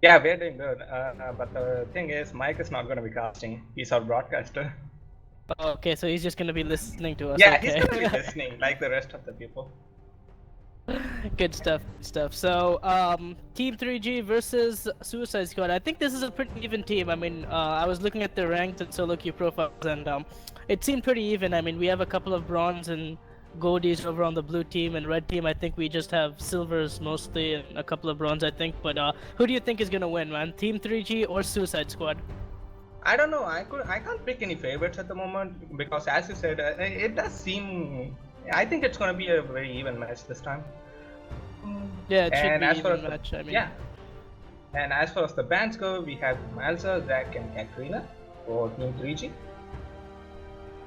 Yeah, we're doing good. But the thing is, Mike is not going to be casting. He's our broadcaster. Okay, so he's just gonna be listening to us. Yeah, okay. he's going to be listening like the rest of the people. Good stuff, good stuff. So, Team 3G versus Suicide Squad. I think this is a pretty even team. I mean, I was looking at the ranked and solo queue profiles, and it seemed pretty even. I mean, we have a couple of bronze and goldies over on the blue team, and red team, I think we just have silvers mostly, and a couple of bronze, I think. But who do you think is gonna win, man? Team 3G or Suicide Squad? I don't know. I can't pick any favorites at the moment because, as you said, it does seem. I think it's going to be a very even match this time. Yeah, it should And be as far even as match. I mean, yeah. And as far as the bands go, we have Malza, Zach, and Katrina for Team 3G.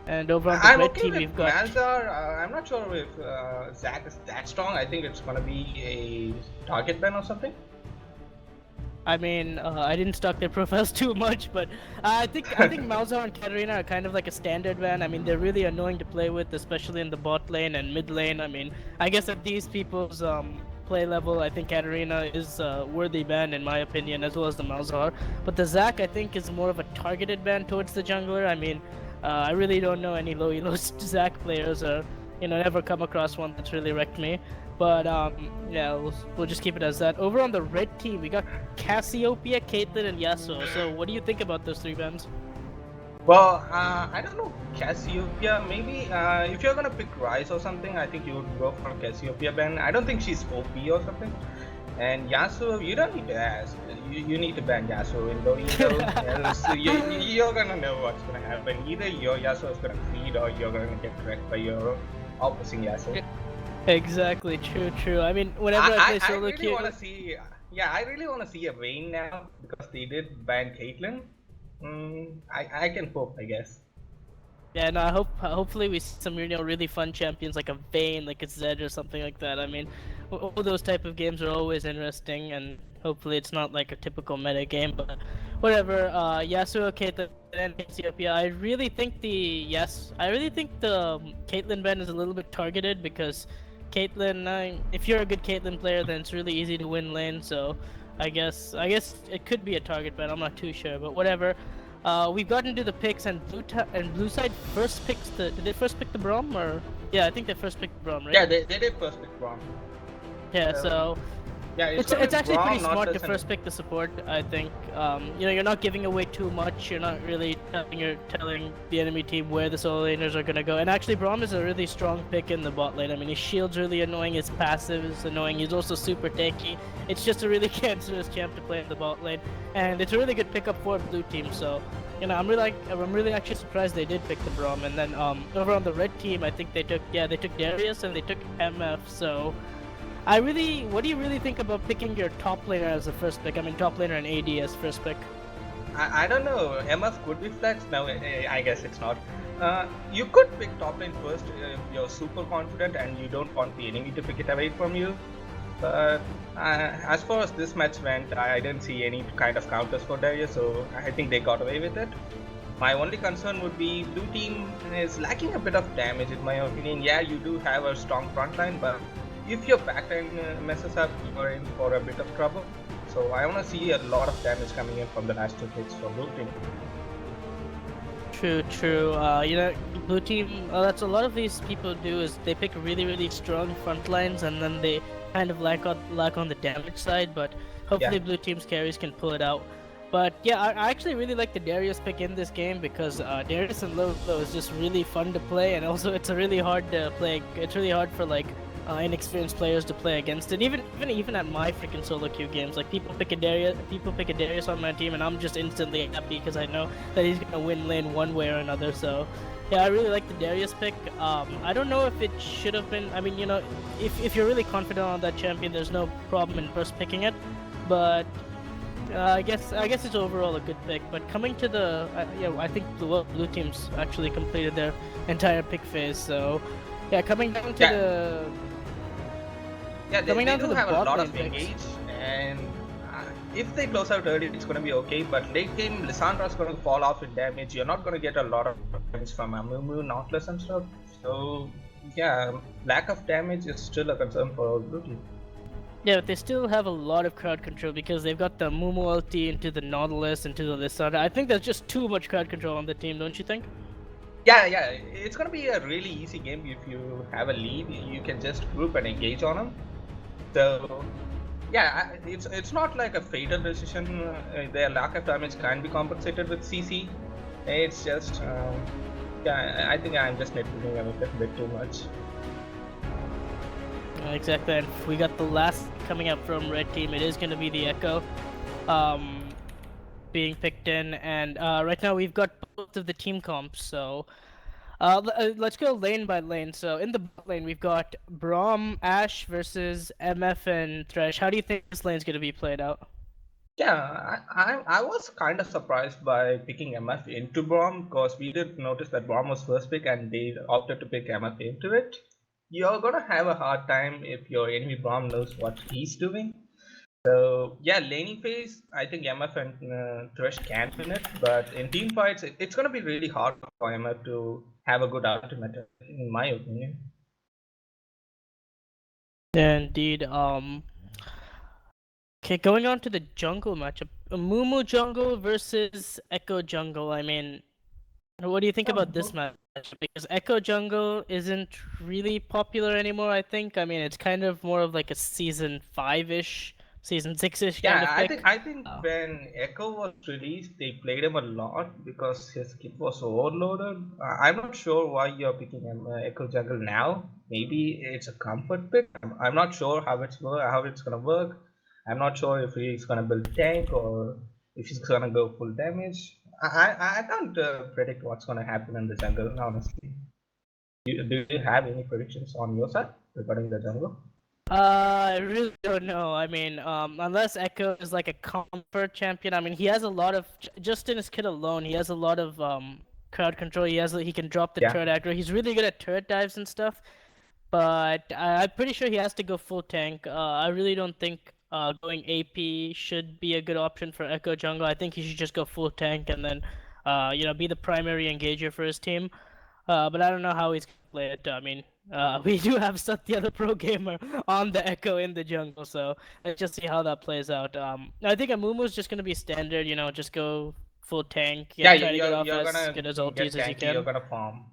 and over on the I'm red okay team, with we've got. Malzar. I'm not sure if Zach is that strong. I think it's gonna be a target ban or something. I mean, I didn't stalk their profiles too much, but I think Malzahar and Katarina are kind of like a standard ban. I mean, they're really annoying to play with, especially in the bot lane and mid lane. I mean, I guess at these people's play level, I think Katarina is a worthy ban in my opinion, as well as the Malzahar. But the Zac, I think, is more of a targeted ban towards the jungler. I mean, I really don't know any low elo Zac players, or never come across one that's really wrecked me. But yeah, we'll just keep it as that. Over on the red team, we got Cassiopeia, Caitlyn, and Yasuo. So what do you think about those three bans? Well, I don't know, Cassiopeia. Maybe if you're gonna pick Ryze or something, I think you would go for Cassiopeia ban. I don't think she's OP or something. And Yasuo, you don't need to ask. You need to ban Yasuo in low elo. Else you're gonna know what's gonna happen. Either your Yasuo is gonna feed or you're gonna get wrecked by your opposing Yasuo. Exactly, true. I mean, whenever I play solo really queue, want to see. Yeah, I really want to see a Vayne now because they did ban Caitlyn. I can hope, I guess. yeah, no, hopefully we see some really fun champions like a Vayne, like a Zed or something like that. I mean, all those type of games are always interesting, and hopefully it's not like a typical meta game. But whatever. Yasuo, Caitlyn, and Cassiopeia. I really think the Caitlyn ban is a little bit targeted because Caitlyn, if you're a good Caitlyn player, then it's really easy to win lane. So I guess it could be a target ban. I'm not too sure, but whatever. We've gotten to the picks, and blue side first picks the. Did they first pick the Braum, or? Yeah, I think they first picked the Braum, right? Yeah, they did first pick Braum. Yeah, so Yeah, it's actually pretty smart to first pick the support. I think you're not giving away too much. You're not really telling the enemy team where the solo laners are gonna go. And actually, Braum is a really strong pick in the bot lane. I mean, his shield's really annoying. His passive is annoying. He's also super tanky. It's just a really cancerous champ to play in the bot lane, and it's a really good pickup for blue team. So I'm really actually surprised they did pick the Braum. And then over on the red team, I think they took Darius and they took MF. So. What do you really think about picking your top laner as a first pick? I mean, top laner and AD as first pick. I don't know. MF could be flex. No, I guess it's not. You could pick top lane first if you're super confident and you don't want the enemy to pick it away from you. But as far as this match went, I didn't see any kind of counters for Darius, so I think they got away with it. My only concern would be blue team is lacking a bit of damage in my opinion. Yeah, you do have a strong front line, but if your backline messes up, you're in for a bit of trouble. So I want to see a lot of damage coming in from the last two picks for blue team. True. Blue team. That's a lot of these people do is they pick really strong front lines and then they kind of lack on the damage side. But hopefully, blue team's carries can pull it out. But yeah, I actually really like the Darius pick in this game because Darius and low is just really fun to play, and also it's really hard to play. It's really hard for like inexperienced players to play against it. Even at my freaking solo queue games, like people pick a Darius on my team, and I'm just instantly happy because I know that he's gonna win lane one way or another. So yeah, I really like the Darius pick. I don't know if it should have been. I mean, if you're really confident on that champion, there's no problem in first picking it. But I guess it's overall a good pick. But coming to the I think blue teams actually completed their entire pick phase. So yeah, coming down to Yeah, Coming they down to do the have a bot lot lane of picks. engage, and if they close out early, it's going to be okay. But late game, Lissandra's going to fall off in damage. You're not going to get a lot of damage from Amumu, Nautilus, and stuff. So, yeah, lack of damage is still a concern for our blue team. Yeah, but they still have a lot of crowd control because they've got the Mumu ulti into the Nautilus, into the Lissandra. I think there's just too much crowd control on the team, don't you think? Yeah, it's going to be a really easy game if you have a lead. You can just group and engage on them. So, yeah, it's not like a fatal decision. Their lack of damage can be compensated with CC. It's just, yeah, I think I'm just nitpicking a bit too much. Exactly, and we got the last coming up from red team. It is going to be the Echo being picked in, and right now we've got both of the team comps, so let's go lane by lane. So in the bot lane, we've got Braum, Ashe versus MF and Thresh. How do you think this lane's going to be played out? Yeah, I was kind of surprised by picking MF into Braum because we did notice that Braum was first pick and they opted to pick MF into it. You're gonna have a hard time if your enemy Braum knows what he's doing. So yeah, laning phase, I think MF and Thresh can win it, but in team fights, it's gonna be really hard for MF to have a good ultimate, in my opinion. Yeah, indeed. Okay, going on to the jungle matchup. Mumu jungle versus Echo jungle. I mean, what do you think about this match? Because Echo Jungle isn't really popular anymore, I think. I mean, it's kind of more of like a season 5-ish, season 6-ish kind of Yeah, pick. I think when Echo was released, they played him a lot because his kit was overloaded. I'm not sure why you're picking him Echo Jungle now. Maybe it's a comfort pick. I'm not sure how it's gonna work. I'm not sure if he's gonna build tank or if he's gonna go full damage. I can't predict what's gonna happen in the jungle, honestly. Do you have any predictions on your side regarding the jungle? I really don't know. I mean, unless Echo is like a comfort champion, I mean, he has a lot of just in his kit alone, he has a lot of crowd control. He can drop the Yeah. turret aggro. He's really good at turret dives and stuff. But I'm pretty sure he has to go full tank. I really don't think going AP should be a good option for Echo Jungle. I think he should just go full tank and then, be the primary engager for his team. But I don't know how he's gonna play it. I mean, we do have Satya the pro gamer on the Echo in the jungle, so let's just see how that plays out. I think Amumu's just gonna be standard. Just go full tank. Yeah, Try to get off you're as gonna good as get ultis as you tanky, you're can. gonna farm.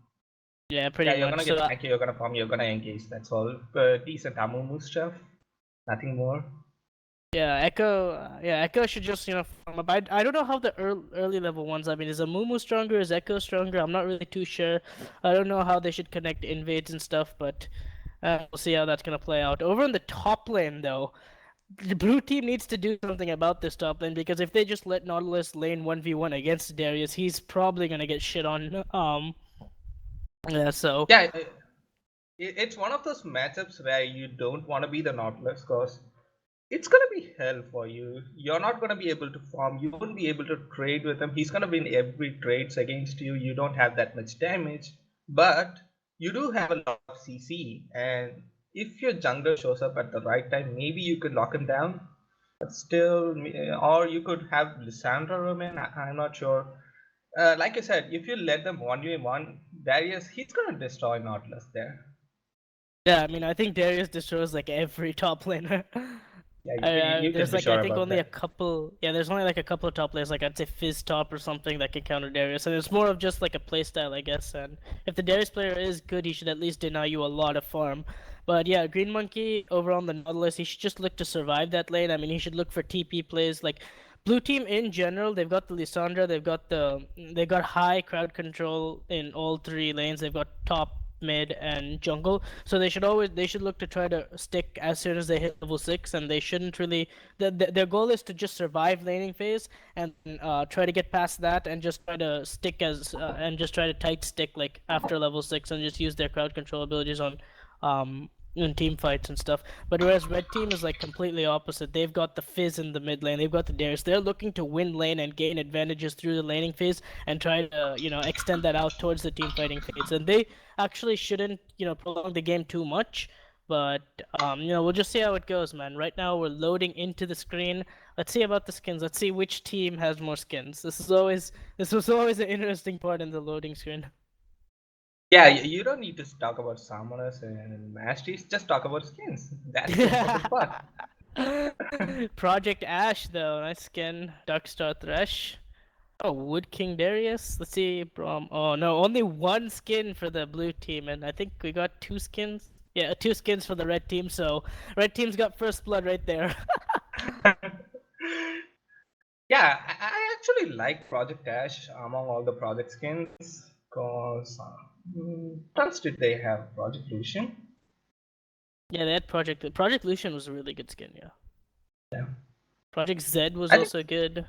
Yeah, pretty Yeah, you're much. gonna get tanky, you're gonna farm, you're gonna engage. That's all. Decent Amumu stuff. Nothing more. Echo should just farm up. I don't know how the early level ones. I mean, is Amumu stronger? Is Echo stronger? I'm not really too sure. I don't know how they should connect invades and stuff, but we'll see how that's gonna play out. Over in the top lane, though, the blue team needs to do something about this top lane because if they just let Nautilus lane 1v1 against Darius, he's probably gonna get shit on. Yeah. So. Yeah, it's one of those matchups where you don't want to be the Nautilus because it's gonna be hell for you. You're not gonna be able to farm. You won't be able to trade with him. He's gonna win every trades against you. You don't have that much damage, but you do have a lot of CC. And if your jungler shows up at the right time, maybe you could lock him down. But still, or you could have Lissandra remain. I'm not sure. Like I said, if you let them 1v1, Darius, he's gonna destroy Nautilus there. Yeah, I mean, I think Darius destroys like every top laner. Yeah, you can There's be like sure I think about only that. a couple. Yeah, there's only like a couple of top players, like I'd say Fizz top or something that can counter Darius, and it's more of just like a playstyle, I guess. And if the Darius player is good, he should at least deny you a lot of farm. But yeah, Green Monkey over on the Nautilus, he should just look to survive that lane. I mean, he should look for TP plays. Like blue team in general, they've got the Lissandra, they've got high crowd control in all three lanes. They've got top, mid, and jungle. So they should look to try to stick as soon as they hit level 6, and they shouldn't really. Their goal is to just survive laning phase and try to get past that and just try to stick and just try to tight stick like after level 6 and just use their crowd control abilities on in team fights and stuff. But whereas red team is like completely opposite. They've got the Fizz in the mid lane. They've got the Darius. They're looking to win lane and gain advantages through the laning phase and try to extend that out towards the team fighting phase. And they actually shouldn't prolong the game too much. But we'll just see how it goes, man. Right now we're loading into the screen. Let's see about the skins. Let's see which team has more skins. This was always an interesting part in the loading screen. Yeah, you don't need to talk about summoners and masteries. Just talk about skins. That's the important part. Project Ash though, nice skin. Darkstar Thresh. Oh, Wood King Darius. Let's see, Brom. Oh no, only one skin for the blue team, and I think we got 2 skins. Yeah, 2 skins for the red team. So red team's got first blood right there. Yeah, I actually like Project Ash among all the project skins because once did they have Project Lucian? Yeah, that Project Lucian was a really good skin. Yeah. Yeah. Project Zed was I think- also good.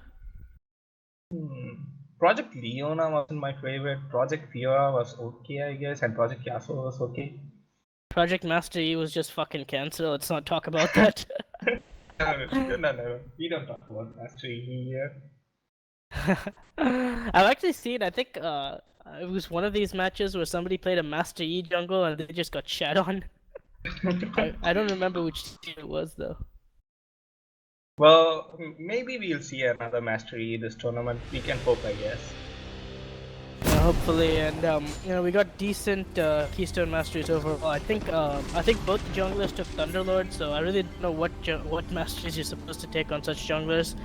Project Leona wasn't my favorite. Project Fiora was okay, I guess, and Project Yasuo was okay. Project Master Yi was just fucking cancer. Let's not talk about that. No. We don't talk about mastery here. I've actually seen. I think it was one of these matches where somebody played a Master Yi jungle and they just got shat on. I don't remember which team it was though. Well, maybe we'll see another mastery this tournament. We can hope, I guess. Yeah, hopefully, and we got decent Keystone Masteries overall. I think both junglers took Thunderlord, so I really don't know what masteries you're supposed to take on such junglers.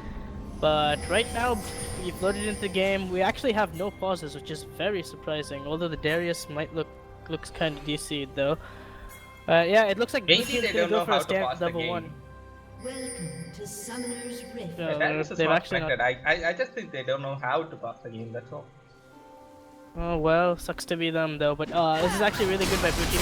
But right now, we've loaded into the game. We actually have no pauses, which is very surprising. Although the Darius looks kind of DC'd though. Yeah, it looks like Maybe Blue team's they gonna don't go know for how a to stand pass the level game. 1. Welcome to Summoner's Rift. Yeah, That is they've not actually expected. I just think they don't know how to pass the game. That's all. Oh well, sucks to be them though. But this is actually really good by Blue team.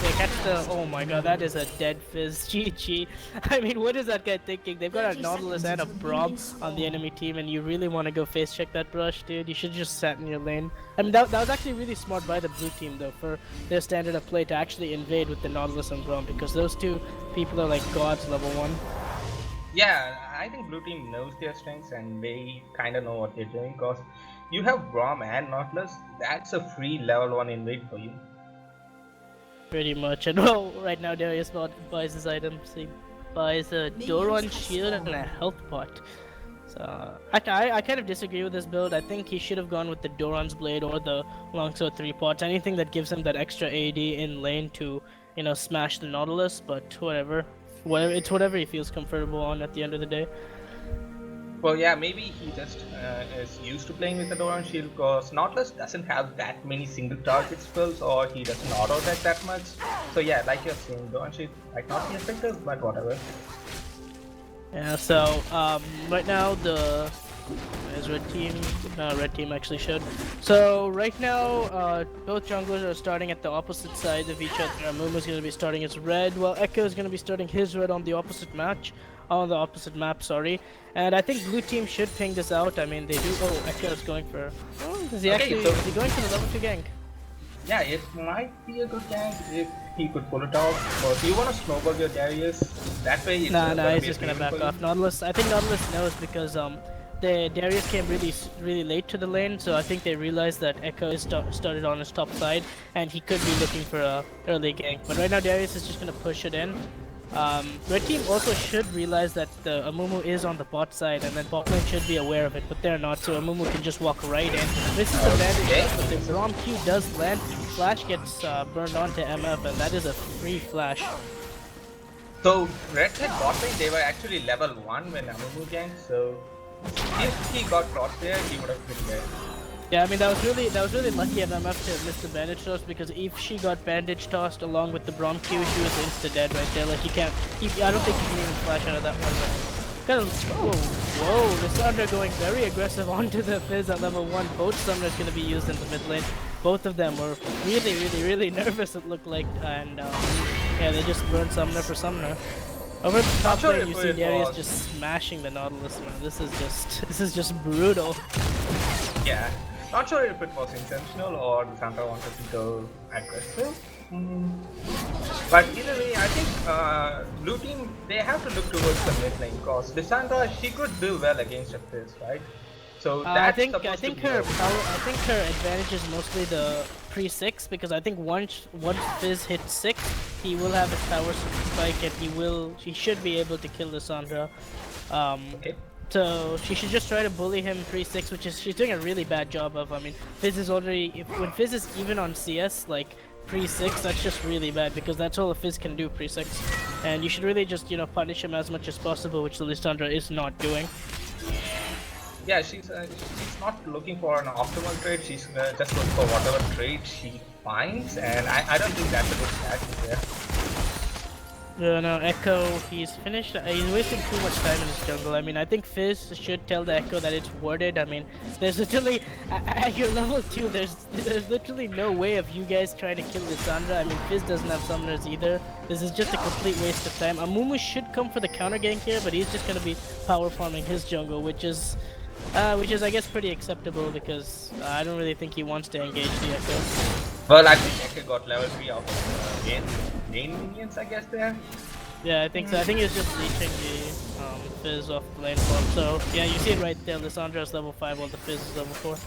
They catch the. Oh my god, that is a dead fizz. GG. I mean, what is that guy thinking? They've got a 30 Nautilus seconds and a until Braum minions on the spawn. enemy team, and you really want to go face check that brush, dude. You should just sat in your lane. I mean, that was actually really smart by the Blue team though, for their standard of play to actually invade with the Nautilus and Braum, because those two people are like gods level 1. Yeah, I think blue team knows their strengths and they kind of know what they're doing because you have Braum and Nautilus. That's a free level 1 invade for you. Pretty much. And well, right now Darius buys his items. He buys a Doron shield and a health pot. So I kind of disagree with this build. I think he should have gone with the Doran's blade or the longsword 3 pots. Anything that gives him that extra AD in lane to, smash the Nautilus. But whatever. It's whatever he feels comfortable on at the end of the day. Well, yeah, maybe he just is used to playing with the Doran shield because Nautilus doesn't have that many single target spells or he doesn't auto attack that much. So yeah, like you're saying, Doran shield might not be effective, but whatever. Yeah, so right now as red team actually showed. So right now both junglers are starting at the opposite sides of each other. Amumu's going to be starting his red, while Echo is going to be starting his red on the opposite map, sorry. And I think blue team should ping this out. I mean, they do. Oh, Echo is going for. Oh, is he is he going for the level 2 gank? Yeah, it might be a good gank if he could pull it off. But you want to snowball your Darius that way. It's Nah, he's be just gonna back painful. off. Nautilus, I think Nautilus knows because the Darius came really late to the lane, so I think they realized that Echo is started on his top side, and he could be looking for a early gank. But right now Darius is just gonna push it in. Red team also should realize that the Amumu is on the bot side, and then bot lane should be aware of it, but they're not, so Amumu can just walk right in. This is the advantage, but the Braum Q does land. Flash gets burned onto MF, and that is a free flash. So red side bot lane, they were actually level 1 when Amumu ganked, so if he got caught there, he would have been dead. Yeah, I mean that was really lucky of MF to miss the bandage toss, because if she got bandage tossed along with the Braum Q, she was insta dead right there. Like I don't think you can even flash out of that one. Kind of, whoa, the Summoner going very aggressive onto the Fizz at level 1. Both Summoners gonna be used in the mid lane. Both of them were really nervous, it looked like, and yeah, they just burned Summoner for Summoner. Over the top lane, you see Darius just smashing the Nautilus, man. This is just brutal. Yeah. Not sure if it was intentional or the Santa wanted to go aggressive. But either way, I think blue team, they have to look towards the mid lane because Lissandra, she could do well against a Fizz, right? So I that's think supposed to be her advantage is mostly the pre-6 because I think once Fizz hits 6, he will have his power spike and he should be able to kill Lissandra. Okay. So she should just try to bully him pre-6, which is she's doing a really bad job of. I mean, Fizz is already when Fizz is even on CS like pre-6, that's just really bad because that's all a Fizz can do pre-6, and you should really just punish him as much as possible, which Lissandra is not doing. Yeah, she's not looking for an optimal trade. She's just looking for whatever trade she finds, and I don't think that's a good strategy there. No, Echo, he's finished. He's wasting too much time in his jungle. I mean, I think Fizz should tell the Echo that it's warded. I mean, there's literally, at your level 2, there's literally no way of you guys trying to kill Lissandra. I mean, Fizz doesn't have summoners either. This is just a complete waste of time. Amumu should come for the counter gank here, but he's just gonna be power farming his jungle, which is I guess pretty acceptable because I don't really think he wants to engage the Echo. Well, I think Echo got level 3 out of main minions, I guess, there. Yeah, I think so. I think he's just leeching the Fizz off the lane farm. So yeah, you see it right there. Lissandra is level 5 while the Fizz is level 4.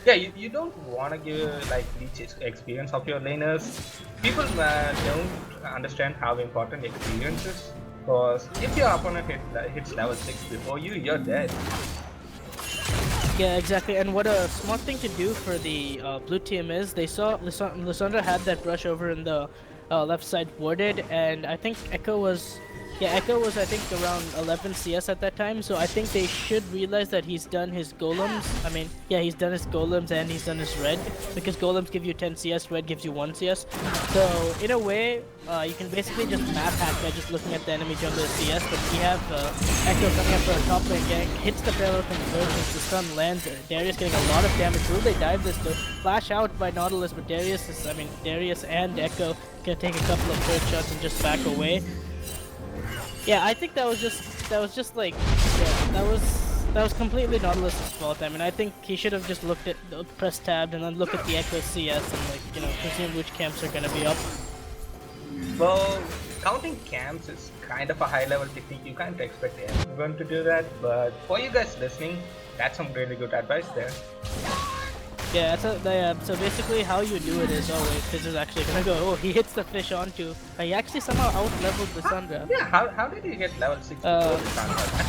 Yeah, you don't want to give like leech experience of your laners. People don't understand how important experience is. Because if your opponent hits level 6 before you, you're dead. Yeah, exactly. And what a smart thing to do for the blue team is they saw Lissandra had that brush over in the left side warded, and I think Echo was I think around 11 CS at that time, so I think they should realize that he's done his golems. I mean, yeah, he's done his golems and he's done his red, because golems give you 10 CS, red gives you 1 CS. So in a way, you can basically just map hack by just looking at the enemy jungle CS, but we have Echo coming up for a top lane gank, hits the parallel convergence, the stun lands, Darius getting a lot of damage. Will they dive this though? Flash out by Nautilus, but Darius and Echo gonna take a couple of third shots and just back away. Yeah, I think that was just like, yeah, that was completely Nautilus' fault. I mean, I think he should have just looked at, press tabbed and then look at the Echo CS and like, presume which camps are gonna be up. Well, counting camps is kind of a high level technique. You can't expect everyone to do that, but for you guys listening, that's some really good advice there. Yeah, so basically how you do it is, oh wait, Fizz is actually gonna go, oh, he hits the fish onto, he actually somehow out-leveled Lissandra. Yeah, how did he get level 6 before Lissandra?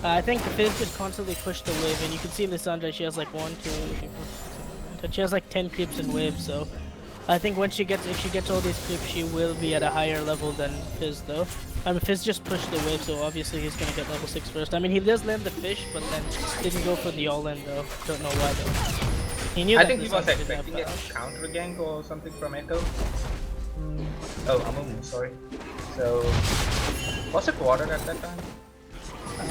I think Fizz just constantly pushed the wave, and you can see Lissandra, she has like 1, 2, 3, 4, she has like 10 creeps in waves, so I think if she gets all these creeps, she will be at a higher level than Fizz though. I mean, Fizz just pushed the wave, so obviously he's gonna get level 6 first. I mean, he does land the fish, but then didn't go for the all-in though. Don't know why though. He knew I think he was expecting a counter gank or something from Echo. Oh, Amumu, sorry. So, was it water at that time?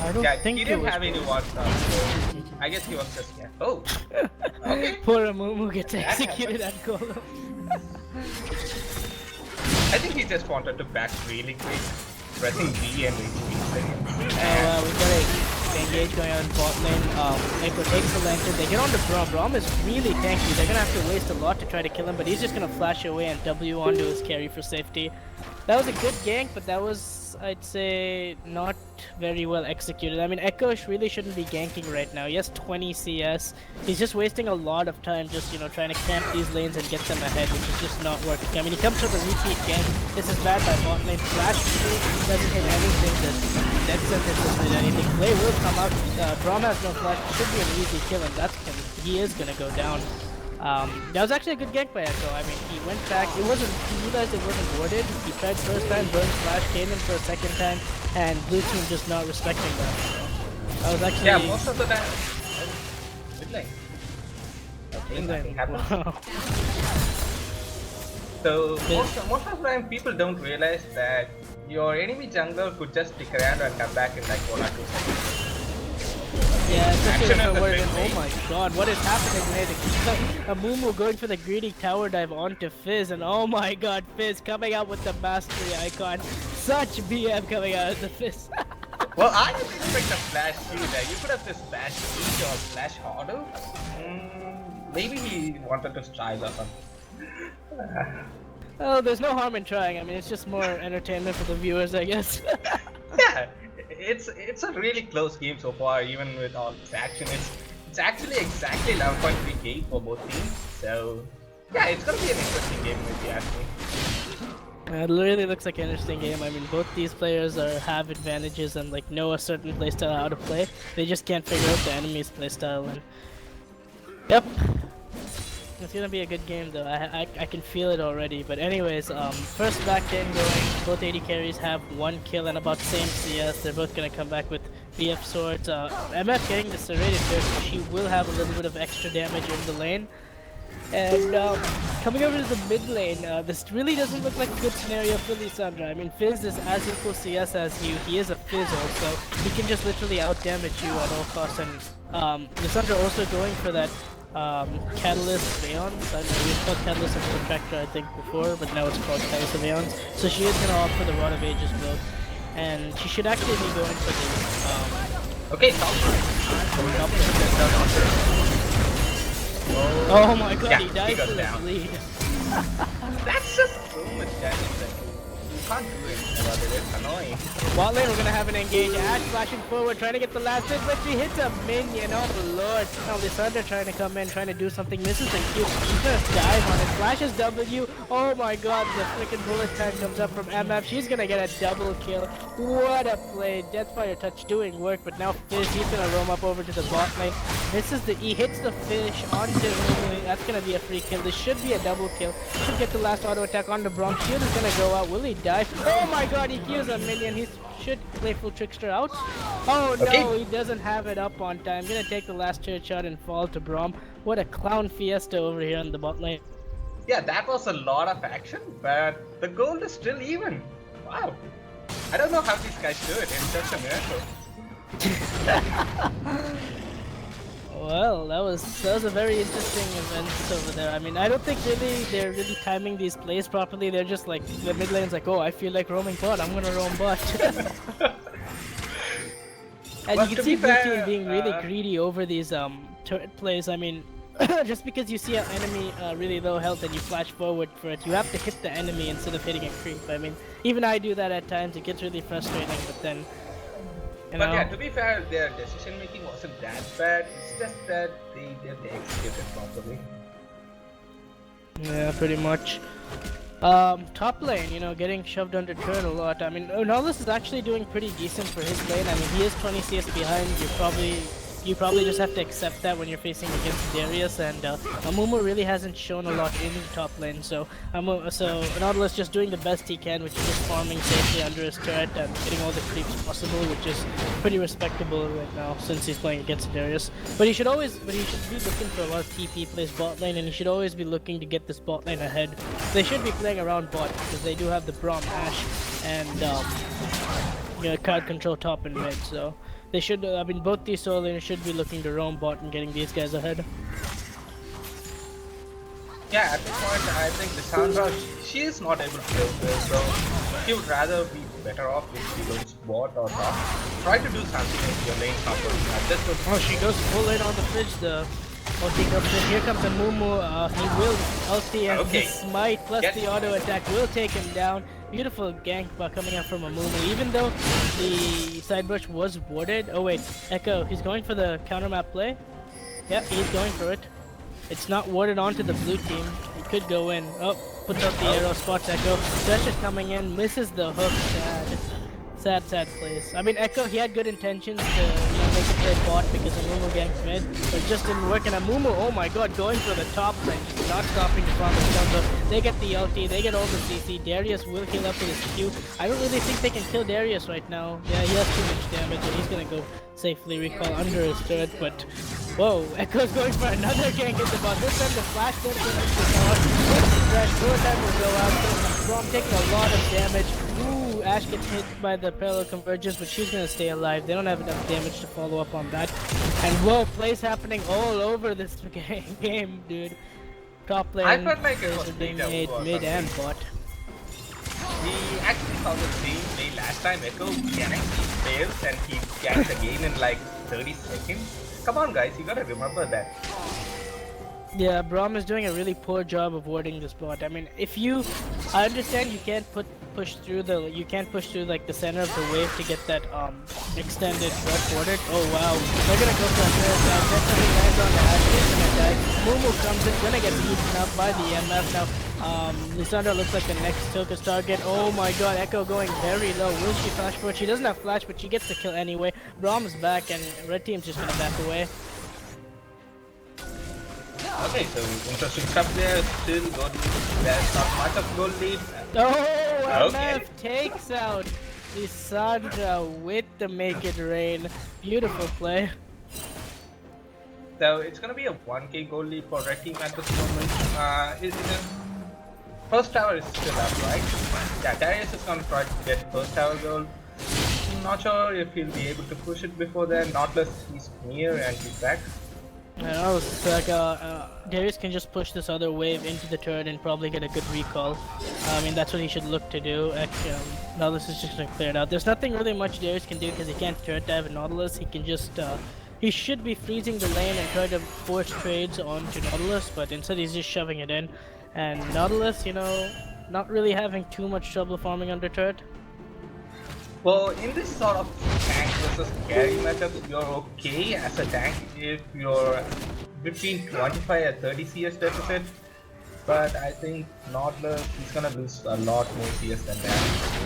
I don't think he didn't have any water, so I guess he was just, yeah. Oh! Okay. Poor Amumu gets executed at Golem. I think he just wanted to back really quick, pressing B and HP. We got a engage going on in bot lane. Echo takes the lantern. They get on to Braum. Braum is really tanky. They're gonna have to waste a lot to try to kill him, but he's just gonna flash away and W onto his carry for safety. That was a good gank, but that was, I'd say, not very well executed. I mean, Echo really shouldn't be ganking right now. He has 20 CS. He's just wasting a lot of time just, trying to camp these lanes and get them ahead, which is just not working. I mean, he comes with a repeat gank. This is bad by bot lane. Flash doesn't hit anything. Dead Sentence doesn't hit anything. Play will come out. Braum has no flash. Should be an easy kill, and he is gonna go down. That was actually a good gank by Echo. I mean, he went back. He realized it wasn't warded. He tried first time, burned flash, came in for a second time, and blue team just not respecting that. So, that was actually... Yeah, most of the time... Good lane. Okay, nothing happened. So, most of the time people don't realize that your enemy jungler could just stick around and come back in like 1 or 2 seconds. Yeah, especially if oh my god, what is happening here? Amumu going for the greedy tower dive onto Fizz, and oh my god, Fizz coming out with the mastery icon. Such BM coming out of the Fizz. Well, I didn't expect a flash shield there. You could have just flash shield or flash auto. Maybe he wanted to style or something. Oh, there's no harm in trying. I mean, it's just more entertainment for the viewers, I guess. Yeah. It's a really close game so far, even with all this action. It's It's actually exactly 11.3 game for both teams. So yeah, it's gonna be an interesting game if you ask me. It really looks like an interesting game. I mean, both these players have advantages and like know a certain playstyle how to play. They just can't figure out the enemy's playstyle. And yep, it's gonna be a good game though. I can feel it already. But anyways, first back game going. Both AD carries have 1 kill and about same CS. They're both gonna come back with BF swords. MF getting the serrated here, so she will have a little bit of extra damage in the lane. And coming over to the mid lane, this really doesn't look like a good scenario for Lissandra. I mean, Fizz is as equal CS as you. He is a Fizzle, so he can just literally out-damage you at all costs. And Lissandra also going for that Catalyst Aeons. I know it was called Catalyst and Protractor, I think, before, but now it's called Catalyst of Aeons. So she is going to opt for the Rod of Ages build. And she should actually be going for the... Okay, top. Oh my god, Yeah, he died goes to the down. lead. That's just so much damage that you can't do anything about it. It's annoying. Bot lane, we're gonna have an engage. Ash flashing forward, trying to get the last hit, but she hits a minion. Oh lord. Now Lissandra trying to come in, trying to do something. Misses the Q. She's gonna dive on it. Flashes W. Oh my god, the freaking bullet time comes up from MF. She's gonna get a double kill. What a play. Deathfire touch doing work, but now Fizz, he's gonna roam up over to the bot lane. Misses the E, hits the fish onto Lulu. That's gonna be a free kill. This should be a double kill. Should get the last auto attack on the Bronx. Shield is gonna go out. Will he die? Oh my god, he kills a minion. He should Playful Trickster out. Oh no, Okay. he doesn't have it up on time. Gonna take the last church shot and fall to Brom. What a clown fiesta over here on the bot lane. Yeah, that was a lot of action, but the goal is still even. Wow. I don't know how these guys do it. It's such a miracle. Well, that was a very interesting event over there. I mean, I don't think really they're really timing these plays properly. They're just like the mid lane's like, oh, I feel like roaming bot. I'm gonna roam bot. And But you to can see be blue fair, team being really greedy over these turret plays. I mean, just because you see an enemy really low health and you flash forward for it, you have to hit the enemy instead of hitting a creep. I mean, even I do that at times. It gets really frustrating, but then. But yeah, to be fair, their decision making wasn't that bad. It's just that they didn't execute it properly. Yeah, pretty much. Top lane, you know, getting shoved under turret a lot. I mean, Nautilus is actually doing pretty decent for his lane. I mean, he is 20 CS behind. You probably just have to accept that when you're facing against Darius, and Amumu really hasn't shown a lot in top lane. So Nautilus just doing the best he can, which is just farming safely under his turret and getting all the creeps possible, which is pretty respectable right now since he's playing against Darius. But he should be looking for a lot of TP plays bot lane, and he should always be looking to get this bot lane ahead. They should be playing around bot because they do have the Braum Ashe and card control top and mid. So. They should, I mean, both these solo laners should be looking to roam bot and getting these guys ahead. Yeah, at this point, I think Lissandra, she is not able to play this, so she would rather be better off if she goes bot or top. Try to do something if your lane's not working at this point. Oh, she goes full in on the fridge, the ulti comes in. Here comes a Mumu, he will ulti and Okay. the smite plus Get- the auto attack will take him down. Beautiful gank coming out from a Mumu, even though the side brush was warded. Oh wait, Echo, he's going for the counter map play. Yep, he's going for it. It's not warded onto the blue team. He could go in. Oh, puts out the arrow, spots Echo. Dash is coming in, misses the hook. Sad plays. I mean, Echo, he had good intentions to make a play bot because Amumu ganked mid, but it just didn't work. And Amumu, oh my god, going for the top lane, just not stopping the farm of They get the ulti, they get all the CC. Darius will heal up with his Q. I don't really think they can kill Darius right now. Yeah, he has too much damage, and he's gonna go safely recall under his turret, but whoa, Echo's going for another gank in the bot. This time the flash didn't finish the bot. Flash, full time will go out. Braum taking a lot of damage. Ooh, Ashe gets hit by the parallel convergence, but she's gonna stay alive. They don't have enough damage to follow up on that. And whoa, plays happening all over this game, dude. Top lane I felt like it plays was are being mid made or mid and something. bot. We actually saw the same play last time. Echo ganked, he fails, and he ganked again in like 30 seconds. Come on, guys, you gotta remember that. Yeah, Braum is doing a really poor job of warding this bot. I mean, if you I understand you can't push through like the center of the wave to get that extended red border. Oh wow, they're gonna go for a third attack. Definitely lands on the Ash. It's gonna die. Mumu comes in, gonna get beaten up by the MF now. Lissandra looks like the next Tilka's target. Oh my god, Echo going very low. Will she flash forward? She doesn't have flash, but she gets the kill anyway. Brahm's back and red team's just gonna back away. Okay, so interesting stuff there. Still good. There's not much of gold lead. Oh, Okay. MF takes out Lissandra with the Make It Rain. Beautiful play. So it's gonna be a 1k gold lead for red team at this moment. First tower is still up, right? Yeah, Darius is gonna try to get first tower gold. Not sure if he'll be able to push it before then. Nautilus, he's near and he's back. I was like, Darius can just push this other wave into the turret and probably get a good recall. I mean, that's what he should look to do. Nautilus is just gonna clear it out. There's nothing really much Darius can do because he can't turret dive with Nautilus. He can just, he should be freezing the lane and try to force trades onto Nautilus, but instead he's just shoving it in. And Nautilus, you know, not really having too much trouble farming under turret. Well, in this sort of tank versus carry matchups, you're okay as a tank if you're between 25 and 30 CS deficit. But I think Nautilus, he's gonna lose a lot more CS than that.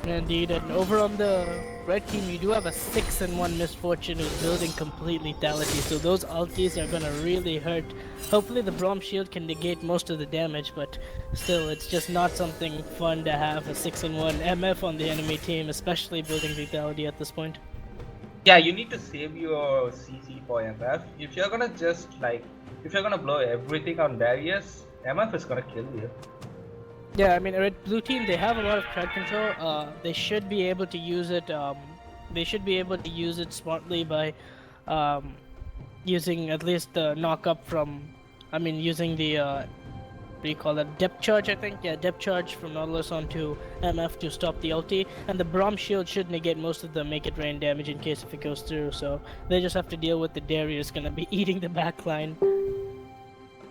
Indeed, and over on the red team, you do have a 6-1 Misfortune who's building complete lethality, so those ultis are gonna really hurt. Hopefully the Braum shield can negate most of the damage, but still, it's just not something fun to have a 6-1 MF on the enemy team, especially building lethality at this point. Yeah, you need to save your CC for MF. If you're gonna just if you're gonna blow everything on Darius, MF is gonna kill you. Yeah, I mean, blue team, they have a lot of crowd control. They should be able to use it. They should be able to use it smartly by using at least the knock up from. I mean, using the what do you call that? Depth charge, I think. Yeah, depth charge from Nautilus onto MF to stop the ulti, and the Braum shield should negate most of the Make It Rain damage in case if it goes through. So they just have to deal with the Darius gonna be eating the backline.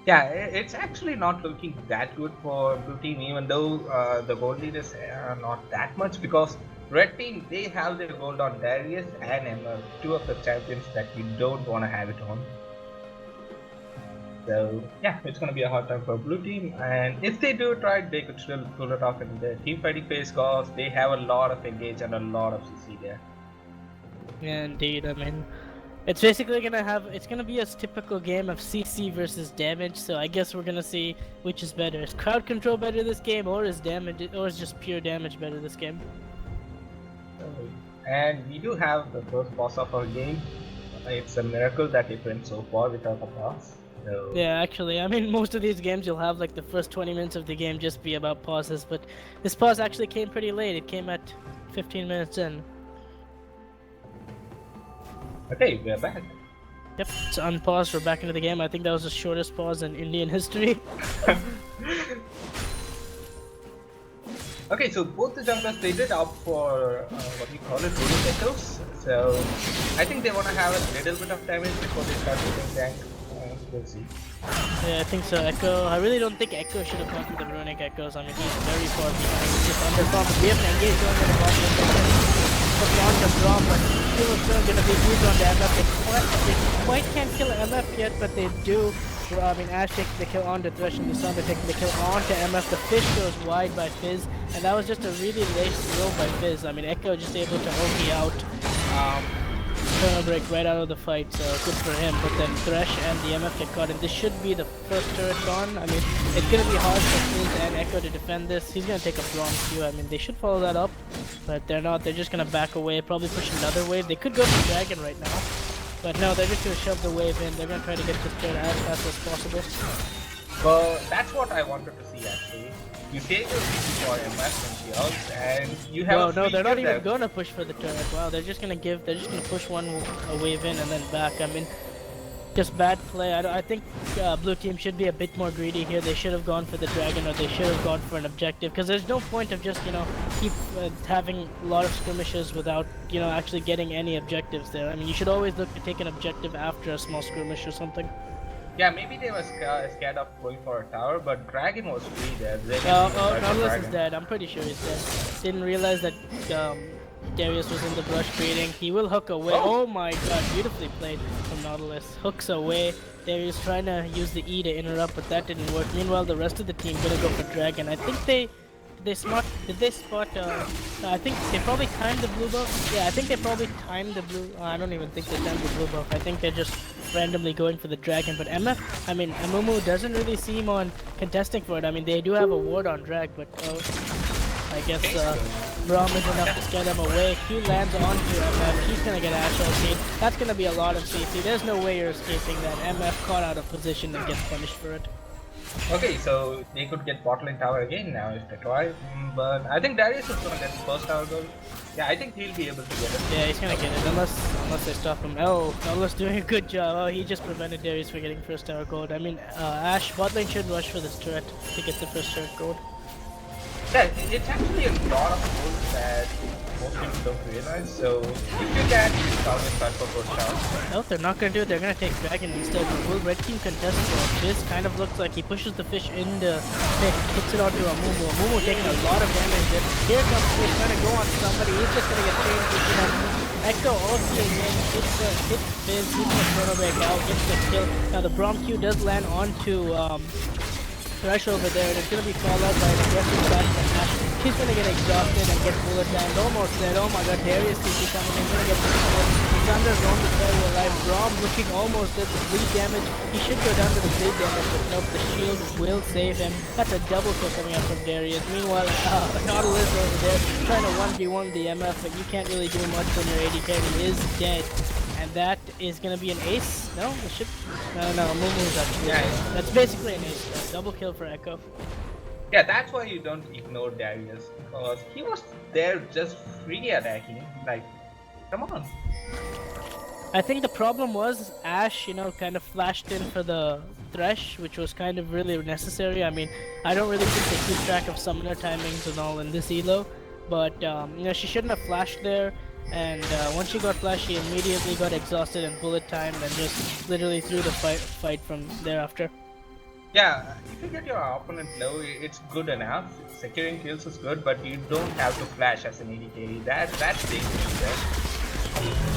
Yeah, it's actually not looking that good for blue team, even though the gold lead is not that much, because red team, they have their gold on Darius and MF, two of the champions that you don't want to have it on. So yeah, it's gonna be a hard time for blue team, and if they do try, they could still pull it off in the team fighting phase, cause they have a lot of engage and a lot of CC there. Yeah, indeed. I mean, it's basically gonna be a typical game of CC versus damage. So I guess we're gonna see which is better. Is crowd control better this game, or is just pure damage better this game? And we do have the first boss of our game. It's a miracle that it went so far without a boss. So Yeah, actually, I mean, most of these games you'll have like the first 20 minutes of the game just be about pauses, but this pause actually came pretty late. It came at 15 minutes in. okay, we're back. Yep, it's unpaused. We're back into the game. I think that was the shortest pause in Indian history. Okay, so both the junglers, they did opt for what we call it, runic echoes. So I think they want to have a little bit of damage before they start using tank. We'll see. Yeah, I think so. Echo. I really don't think Echo should have gone for the runic echoes. I mean, he's very far behind. He's just underperformed. We have an engage going in the bottom of the put launch of Braum, but still gonna be huge on the MF. They quite can't kill MF yet, but they do. I mean, Ash taking the kill on the Thresh and Lissandra taking the kill onto MF. The Fish goes wide by Fizz, and that was just a really late throw by Fizz. I mean, Echo just able to OP out. Turner break right out of the fight, so good for him. But then Thresh and the MF get caught, and this should be the first turret gone. I mean, it's gonna be hard for Fizz and Echo to defend this. He's gonna take a bronze queue. I mean, they should follow that up, but they're not. They're just gonna back away, probably push another wave. They could go for Dragon right now, but no, they're just gonna shove the wave in. They're gonna try to get this turret as fast as possible. Well, that's what I wanted to see actually. You take your CC for MF and shields, and you have. No, a free they're not kill even there. gonna push for the turret. Wow, they're just gonna push one wave in and then back. I mean, just bad play. I think blue team should be a bit more greedy here. They should have gone for the dragon, or they should have gone for an objective. Because there's no point of just keep having a lot of skirmishes without actually getting any objectives there. I mean, you should always look to take an objective after a small skirmish or something. Yeah, maybe they were scared of going for a tower, but Dragon was free there. They didn't Oh, even try for Nautilus is Dragon. dead. I'm pretty sure he's dead. Didn't realize that Darius was in the brush baiting. He will hook away. Oh my god, beautifully played from Nautilus. Hooks away. Darius trying to use the E to interrupt, but that didn't work. Meanwhile, the rest of the team gonna go for Dragon. I think did they spot I think they probably timed the blue buff. Yeah, I think they probably timed the blue. I don't even think they timed the blue buff. I think they're just randomly going for the Dragon. But Amumu doesn't really seem on contesting for it. I mean, they do have a ward on Drag, but I guess Braum is enough to scare them away. Q lands onto MF. He's gonna get Ash LC'd. That's gonna be a lot of CC. There's no way you're escaping that. MF caught out of position and gets punished for it. Okay, so they could get bot lane tower again now if they try. But I think Darius is gonna get first tower goal. Yeah, I think he'll be able to get it. Yeah, he's gonna get it unless they stop him. Oh, Nautilus doing a good job. Oh, he just prevented Darius from getting first tower gold. I mean, Ash bot lane should rush for this turret to get the first turret gold. Yeah, it's actually a lot of goals that most people don't realize. So if you can, you can always try for first tower. No, they're not gonna do it. They're gonna take Dragon instead. Will Red Team contest for this? Kind of looks like he pushes the fish into pick, hits it onto Amumu. Amumu taking a lot of damage there. Here comes Fish trying to go on somebody. He's just gonna get chain. Echo ulting in, hits Fizz, he's gonna throw back out, gets the kill. Now the Braum Q does land onto Thresh over there, and it's gonna be followed by an aggressive shot from Ash. He's gonna get exhausted and get bullet down. Almost dead. Oh my god, Darius TP coming in, gonna get the Thunder's on the carry alive. Braum looking almost at the bleed damage. He should go down to the bleed damage, but nope, the shield will save him. That's a double kill coming out from Darius. Meanwhile, Nautilus over there trying to 1v1 the MF, but you can't really do much when your AD carry is dead. And that is gonna be an ace. No, the ship. No, Mumu's actually. Yeah, that's basically an ace. Double kill for Echo. Yeah, that's why you don't ignore Darius, because he was there just free attacking. Like, come on. I think the problem was Ash, kind of flashed in for the Thresh, which was kind of really necessary. I mean, I don't really think they keep track of summoner timings and all in this elo, but she shouldn't have flashed there. And once she got flashed, she immediately got exhausted and bullet timed, and just literally threw the fight from thereafter. Yeah, if you get your opponent low, it's good enough. Securing kills is good, but you don't have to flash as an AD carry. That's dangerous, right?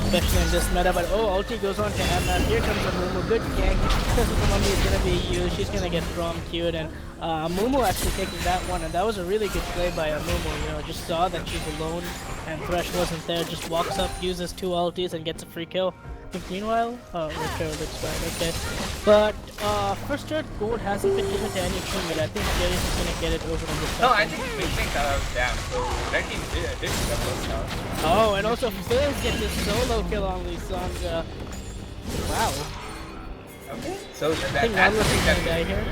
Especially in this meta, but ulti goes on to MF. Here comes Amumu, good gank. Mummy is gonna be used. She's gonna get Braum queued, and Amumu actually taking that one, and that was a really good play by Amumu. Just saw that she's alone and Thresh wasn't there. Just walks up, uses 2 ultis, and gets a free kill. I think meanwhile, repair looks fine, okay. But first turret gold hasn't been given to any team, but I think Darius is gonna get it over on the top. No, I think Mixing tower was down, so Red Team did the first tower. Oh, and also Fizz gets a solo kill on Lisandra. Wow. Okay, so I think Nautilus is gonna die here.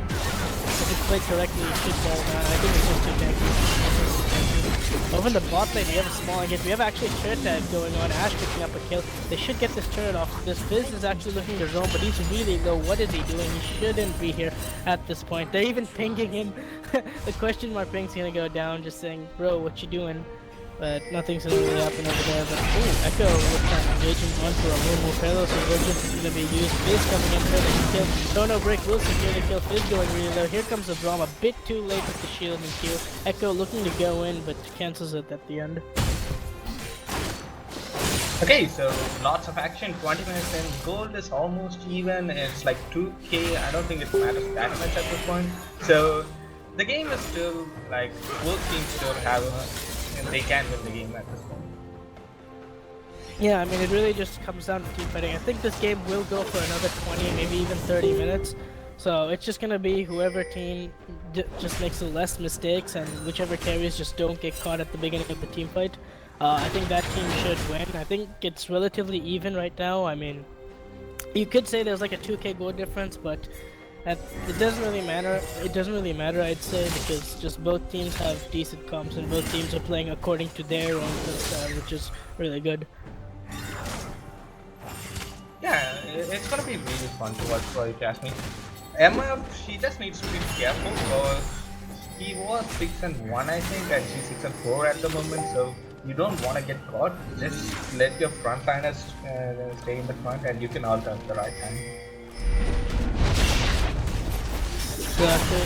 If it's played correctly, it should go. I think it's just too tanky. Over in the bot lane, we have a small engage. We have actually turret tag going on. Ash picking up a kill. They should get this turret off. This Fizz is actually looking to roam, but he's really low. What is he doing? He shouldn't be here at this point. They're even pinging him. The question mark ping's gonna go down, just saying, bro, what you doing? But nothing's gonna really happen over there. But Echo looks like engaging onto Amumu. Perilous Emergence is gonna be used. Fizz coming in for the kill. Chrono Break will secure the kill. Fizz going really low. Here comes the Braum, a bit too late with the shield and Q. Echo looking to go in, but cancels it at the end. Okay, so lots of action, 20 minutes in. Gold is almost even. It's like 2k. I don't think it matters that much at this point. So the game is still like both teams still have and they can win the game at this point. Yeah, I mean, it really just comes down to team fighting. I think this game will go for another 20, maybe even 30 minutes. So it's just gonna be whoever team just makes the less mistakes, and whichever carries just don't get caught at the beginning of the team fight. I think that team should win. I think it's relatively even right now. I mean, you could say there's like a 2k goal difference, but it doesn't really matter. It doesn't really matter, I'd say, because just both teams have decent comps and both teams are playing according to their own style, which is really good. Yeah, it's gonna be really fun to watch for if you ask me. Emma, she just needs to be careful because he was 6-1 I think, and she's 6-4 at the moment, so you don't want to get caught. Just let your frontliners stay in the front and you can ult at the right time. Exactly.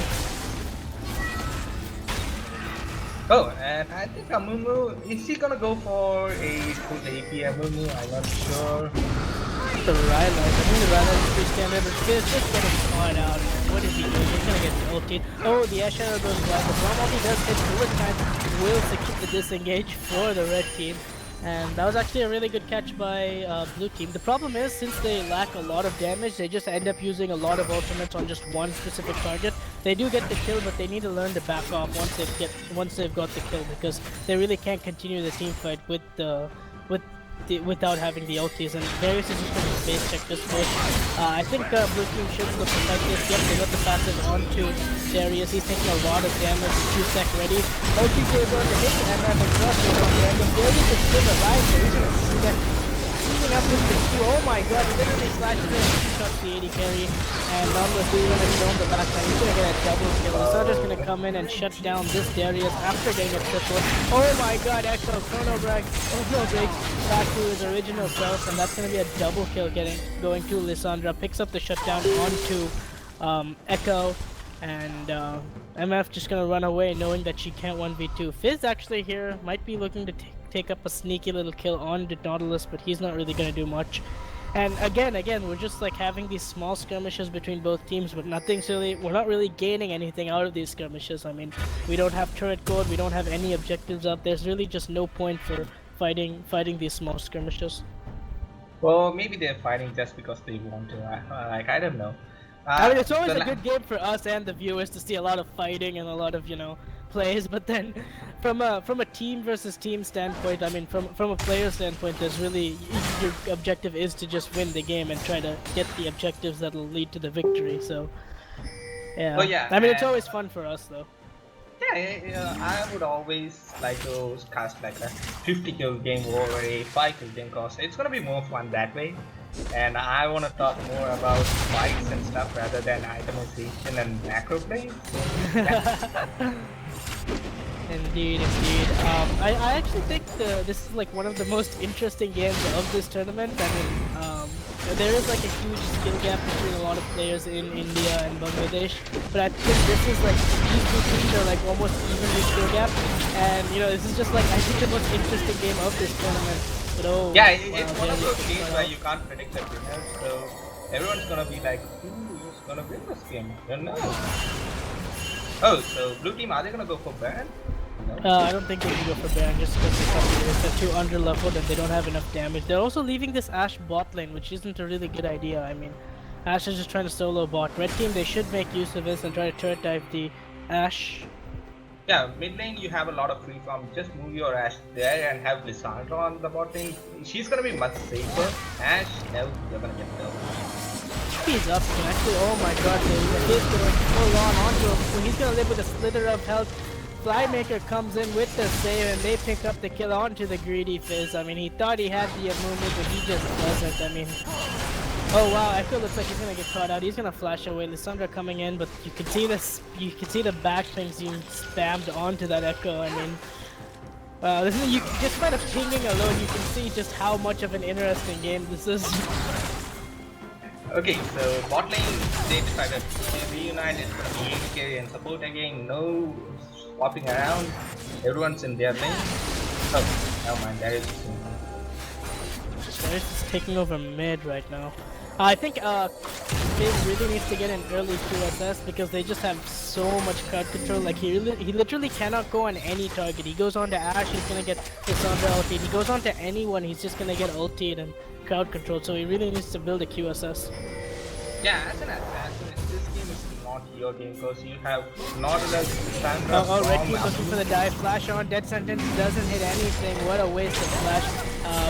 Oh, and I think Amumu, is he gonna go for a full AP Amumu? I'm not sure. The Rylite. I think the Rylite is pretty standard, but Fizz just getting caught out. What is he doing? He's gonna get ulted. Oh, the Ash Shadow goes wild. The Bomb ulti does hit bullet time. Will secure the disengage for the red team. And that was actually a really good catch by blue team. The problem is, since they lack a lot of damage, they just end up using a lot of ultimates on just one specific target. They do get the kill, but they need to learn to back off once they've got the kill, because they really can't continue the team fight without having the ultis, and Darius is just going to base check this push. I think blue team should look to fight this. Yep, they got the passive onto Darius. He's taking a lot of damage. 2-sec ready. Ulti goes on to hit, and then the cross goes on to end him. Darius is still alive, so he's going to see that. Teaming up with the Q. Oh my god, he literally slashed in. He shots the 80 carry, and Nautilus is going to show him the backside. He's going to get a double kill. Lissandra's going to come in and shut down this Darius after getting a triple. Oh my god, Echo, Chrono Break back to his original self, and that's going to be a double kill going to Lissandra. Picks up the shutdown onto Echo, and MF just going to run away knowing that she can't 1v2. Fizz actually here might be looking to take up a sneaky little kill on the Nautilus, but he's not really going to do much. And again, we're just like having these small skirmishes between both teams, but we're not really gaining anything out of these skirmishes. I mean, we don't have turret gold, we don't have any objectives up. There's really just no point for fighting these small skirmishes. Well, maybe they're fighting just because they want to. Like, I don't know. I mean, it's always a good game for us and the viewers to see a lot of fighting and a lot of, plays, but then from a team versus team standpoint, I mean, from a player standpoint, there's really, your objective is to just win the game and try to get the objectives that'll lead to the victory. So yeah, well, yeah, I mean, it's always fun for us though. Yeah, I would always like to cast like a 50 kill game or a 5 kill game, because it's gonna be more fun that way. And I want to talk more about fights and stuff rather than itemization and macro play. Indeed. I actually think this is like one of the most interesting games of this tournament. I mean, there is like a huge skill gap between a lot of players in India and Bangladesh, but I think this is like, these two teams are like almost evenly skill gap, and this is just like, I think, the most interesting game of this tournament. But yeah, it's one of those games where you can't predict the winner, so everyone's gonna be like, who's gonna win this game? You don't know. Oh, so blue team, are they gonna go for ban? No. I don't think they can go for ban just because they're too under leveled and they don't have enough damage. They're also leaving this Ashe bot lane, which isn't a really good idea. I mean, Ashe is just trying to solo bot. Red team, they should make use of this and try to turret dive the Ashe. Yeah, mid lane you have a lot of free farm. Just move your Ashe there and have Lissandra on the bot lane. She's gonna be much safer. Ashe, no, you're gonna get killed. He's up actually. Oh my god, he's going full on onto him. So he's gonna live with a slither of health. Flymaker comes in with the save and they pick up the kill onto the greedy Fizz. I mean, he thought he had the Amumu, but he just doesn't. I mean, oh wow, Echo looks like he's gonna get caught out. He's gonna flash away. Lissandra coming in, but you can see this. You can see the back things being spammed onto that Echo. I mean, you just by the pinging alone, you can see just how much of an interesting game this is. Okay, so bot lane, they decided to reunite. It's gonna be AD carry and support again. No swapping around. Everyone's in their lane. Oh, never mind. There is. Darius is taking over mid right now. I think Fizz really needs to get an early QSS because they just have so much crowd control. Like he literally cannot go on any target. He goes on to Ashe, he's gonna get Lissandra ulted. He goes on to anyone, he's just gonna get ulted and crowd control. So he really needs to build a QSS. Yeah, as an assassin, this game is not your game because you have Nautilus, Sandra. Oh, red team looking for the dive. Flash on, dead sentence doesn't hit anything. What a waste of flash.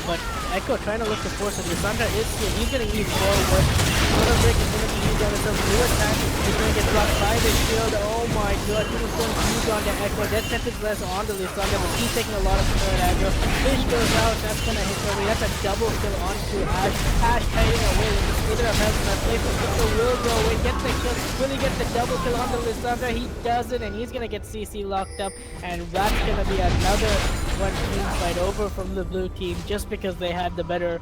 But Echo trying to look to force it. Lissandra is here. He's gonna eat forward. Little break is gonna be used on himself. New attack. He's gonna get blocked by the shield. Oh my god, he was going to use on the Echo. Dead sentence less on the Lissandra, but he's taking a lot of third aggro. Fish goes out. That's gonna hit over. That's a double kill onto Ashe. Ashe fighting away with the slither of health. That play for Echo will go away. Get the kill. Will he get the double kill on the Lissandra? He doesn't, and he's gonna get CC locked up. And that's gonna be another one team fight over from the blue team just because they had the better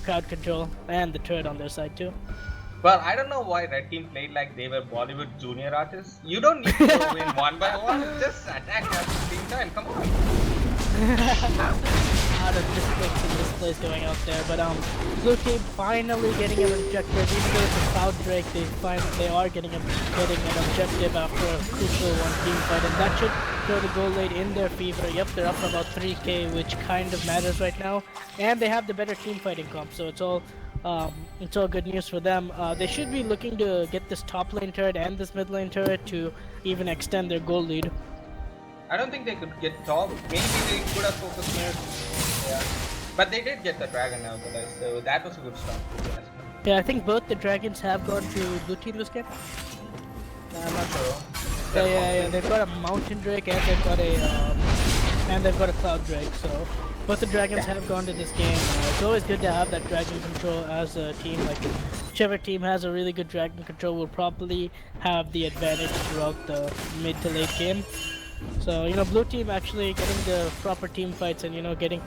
crowd control and the turret on their side too. Well, I don't know why Red Team played like they were Bollywood junior artists. You don't need to go in one by one. Just attack at the same time. Come on. Out of mistakes and misplays going out there, but blue team finally getting an objective. Even though it's a Cloud Drake, they are getting an objective after a crucial one team fight, and that should throw the goal lead in their favor. Yep, they're up about 3k, which kind of matters right now, and they have the better team fighting comp, so it's all good news for them. They should be looking to get this top lane turret and this mid lane turret to even extend their goal lead. I don't think they could get top. Maybe they could have focused mid. Yeah. But they did get the dragon nevertheless, so that was a good start. Yeah, I think both the dragons have gone to blue team this game. I'm not sure. Yeah, they've got a mountain drake and they've got a cloud drake, so both the dragons have gone to this game. It's always good to have that dragon control as a team. Like, whichever team has a really good dragon control will probably have the advantage throughout the mid to late game. So, blue team actually getting the proper team fights and,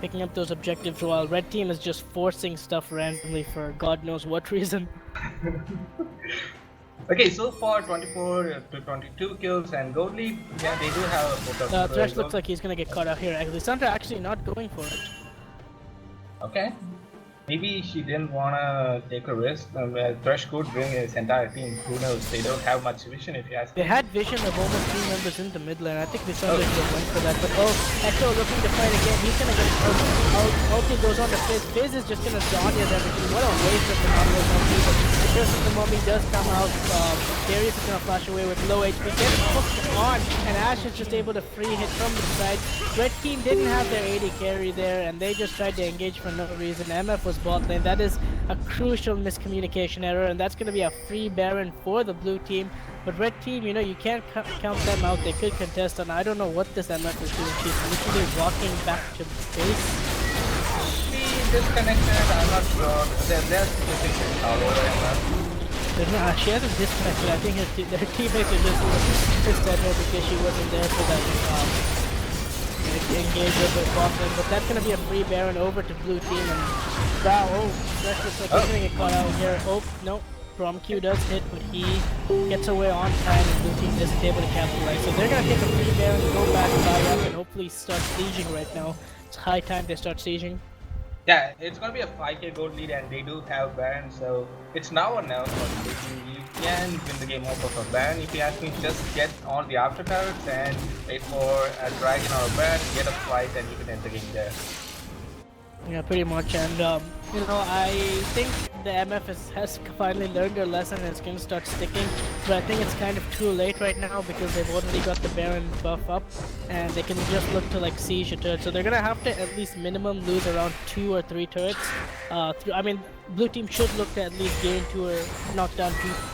picking up those objectives, while red team is just forcing stuff randomly for God knows what reason. Okay, so far 24 to 22 kills and gold lead. Yeah, they do have a Thresh looks like he's gonna get caught out here. Lysandra actually not going for it. Okay. Maybe she didn't wanna take a risk. Thresh could bring his entire team. Who knows? They don't have much vision if you ask me. They had vision of almost 3 members in the mid lane. I think Lysandra went for that. But Echo looking to fight again. He's gonna get ulti goes on to Fizz. Fizz is just gonna Zhonya's everything. What a waste of the Nautilus ulti. But because of the mummy does come out, Darius is gonna flash away with low HP. Gets hooked on, and Ashe is just able to free hit from the side. Red team didn't have their AD carry there, and they just tried to engage for no reason. MF was bot lane. That is a crucial miscommunication error, and that's going to be a free Baron for the blue team. But red team, you can't count them out. They could contest, and I don't know what this MF is doing. She's literally walking back to base. She disconnected, I'm not sure. There's significant all over MF. She hasn't disconnected. I think their teammates are just pissed at her because she wasn't there for that engage with the bot lane. But that's gonna be a free Baron over to blue team, and Thresh looks like he's gonna get caught out here. Oh no, Prom Q does hit, but he gets away on time, and blue team isn't able to capitalize. So they're gonna take a free Baron, go back, buy up, and hopefully start sieging right now. It's high time they start sieging. Yeah, it's gonna be a 5k gold lead and they do have Baron, so it's now or never for the team. You can win the game off of a Baron. If you ask me, just get all the after turrets and wait for a dragon or a Baron, get a fight, and you can end the game there. Yeah, pretty much, and I think the MF has finally learned their lesson and it's going to start sticking, but I think it's kind of too late right now because they've already got the Baron buff up and they can just look to like siege a turret, so they're going to have to at least minimum lose around 2 or 3 turrets. Blue team should look to at least gain 2 or knock down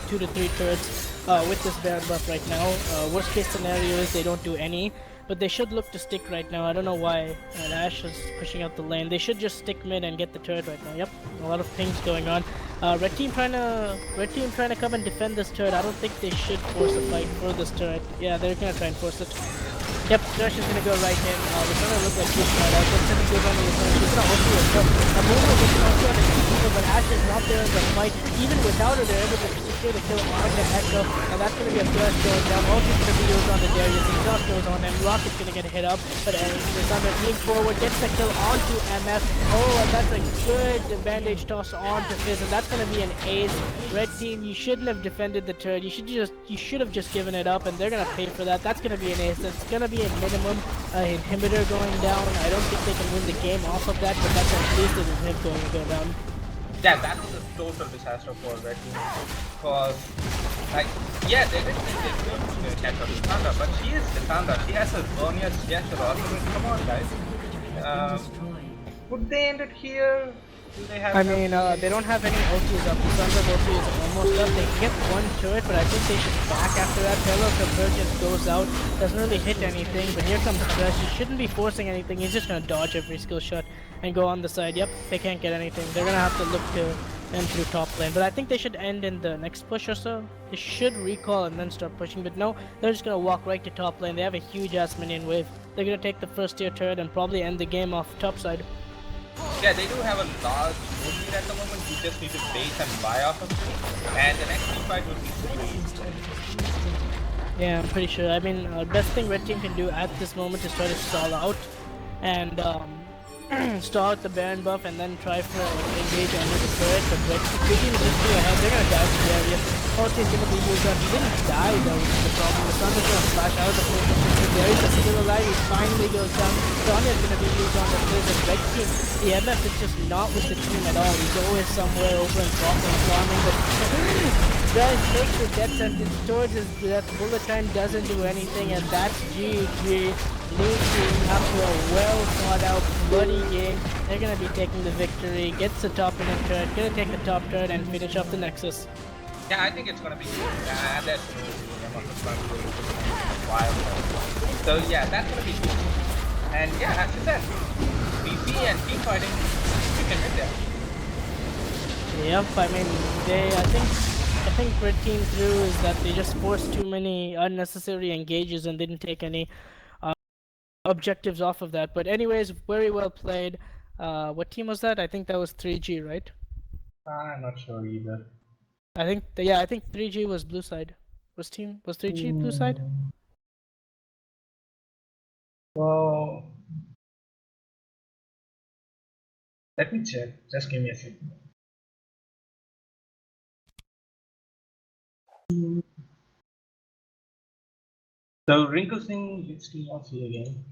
2 to 3 turrets with this Baron buff right now. Worst case scenario is they don't do any. But they should look to stick right now. I don't know why. And Ashe is pushing out the lane. They should just stick mid and get the turret right now. Yep, a lot of things going on. Red team trying to come and defend this turret. I don't think they should force a fight for this turret. Yeah, they're gonna try and force it. Yep, Thresh is gonna go right in. It's gonna look like he's right out. That's gonna go down to the Thresh. He's gonna ulti it. So a move is also on the keeper, but Ashe is not there in the fight. Even without her, they're able to secure the kill on the Echo. And that's gonna be a Thresh going down. Ulti's gonna be used on the Darius. Exhaust goes on him. Rocket's gonna get hit up. But Lysandra leans forward, gets the kill onto MF. Oh, and that's a good bandage toss onto Fizz. And that's gonna be an ace. Red team, you shouldn't have defended the turret. You should have just given it up, and they're gonna pay for that. That's gonna be an ace. It's gonna be a minimum inhibitor going down. I don't think they can win the game off of that, but that's at least an inhib going to go down. Yeah, that was a total disaster for Red team. Because, yeah, they didn't think they could catch up Lysandra, but she is Lysandra. She has a Zhonya, she has a Rocket. Come on, guys. Would they end it here? Do they have they don't have any ultis up. Lysandra's ulti is almost up. They can get 1 turret, but I think they should back after that. Taylor Convergence goes out, doesn't really hit anything, but here comes Thresh. He shouldn't be forcing anything. He's just gonna dodge every skill shot and go on the side. Yep, they can't get anything. They're gonna have to look to end through top lane, but I think they should end in the next push or so. They should recall and then start pushing, but no, they're just gonna walk right to top lane. They have a huge ass minion wave. They're gonna take the first tier turret and probably end the game off top side. Yeah, they do have a large gold lead at the moment. You just need to base and buy off of it. And the next team fight will be super easy. Yeah, I'm pretty sure. I mean, best thing red team can do at this moment is try to stall out and stall out the Baron buff and then try for engage under the turret. But red team is just too ahead. They're gonna die to the area. Ulti is gonna be used up. He didn't die though, which is the problem. The sun is gonna flash out of the place. There is a still alive. He finally goes down. Sonya is gonna be used on the place. And red team, the MF is just not with the team at all. He's always somewhere over and farming. But guys, make the death sentence towards his that bullet time doesn't do anything, and that's GG. Blue team, after a well thought out bloody game, they're gonna be taking the victory. Gets the top in the turret, gonna take the top turret and finish off the Nexus. Yeah, I think it's gonna be good. And that's wild. So yeah, that's gonna be good. And yeah, as you said, VP and team fighting, we can win there. Yep, I mean, I think red team through is that they just forced too many unnecessary engages and didn't take any objectives off of that. But anyways, very well played. What team was that? I think that was 3G, right? I'm not sure either. I think 3G was blue side. Was 3G blue side? Well, let me check. Just give me a second. So Rinku Singh, which team was he again?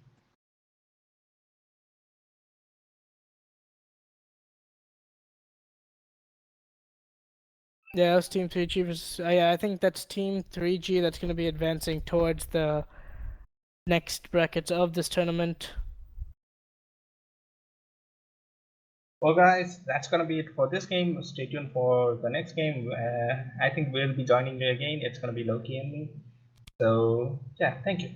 Yeah, that was Team 3G versus. Yeah, I think that's Team 3G that's going to be advancing towards the next brackets of this tournament. Well, guys, that's gonna be it for this game. Stay tuned for the next game. I think we'll be joining you again. It's gonna be Loki and me. So yeah, thank you.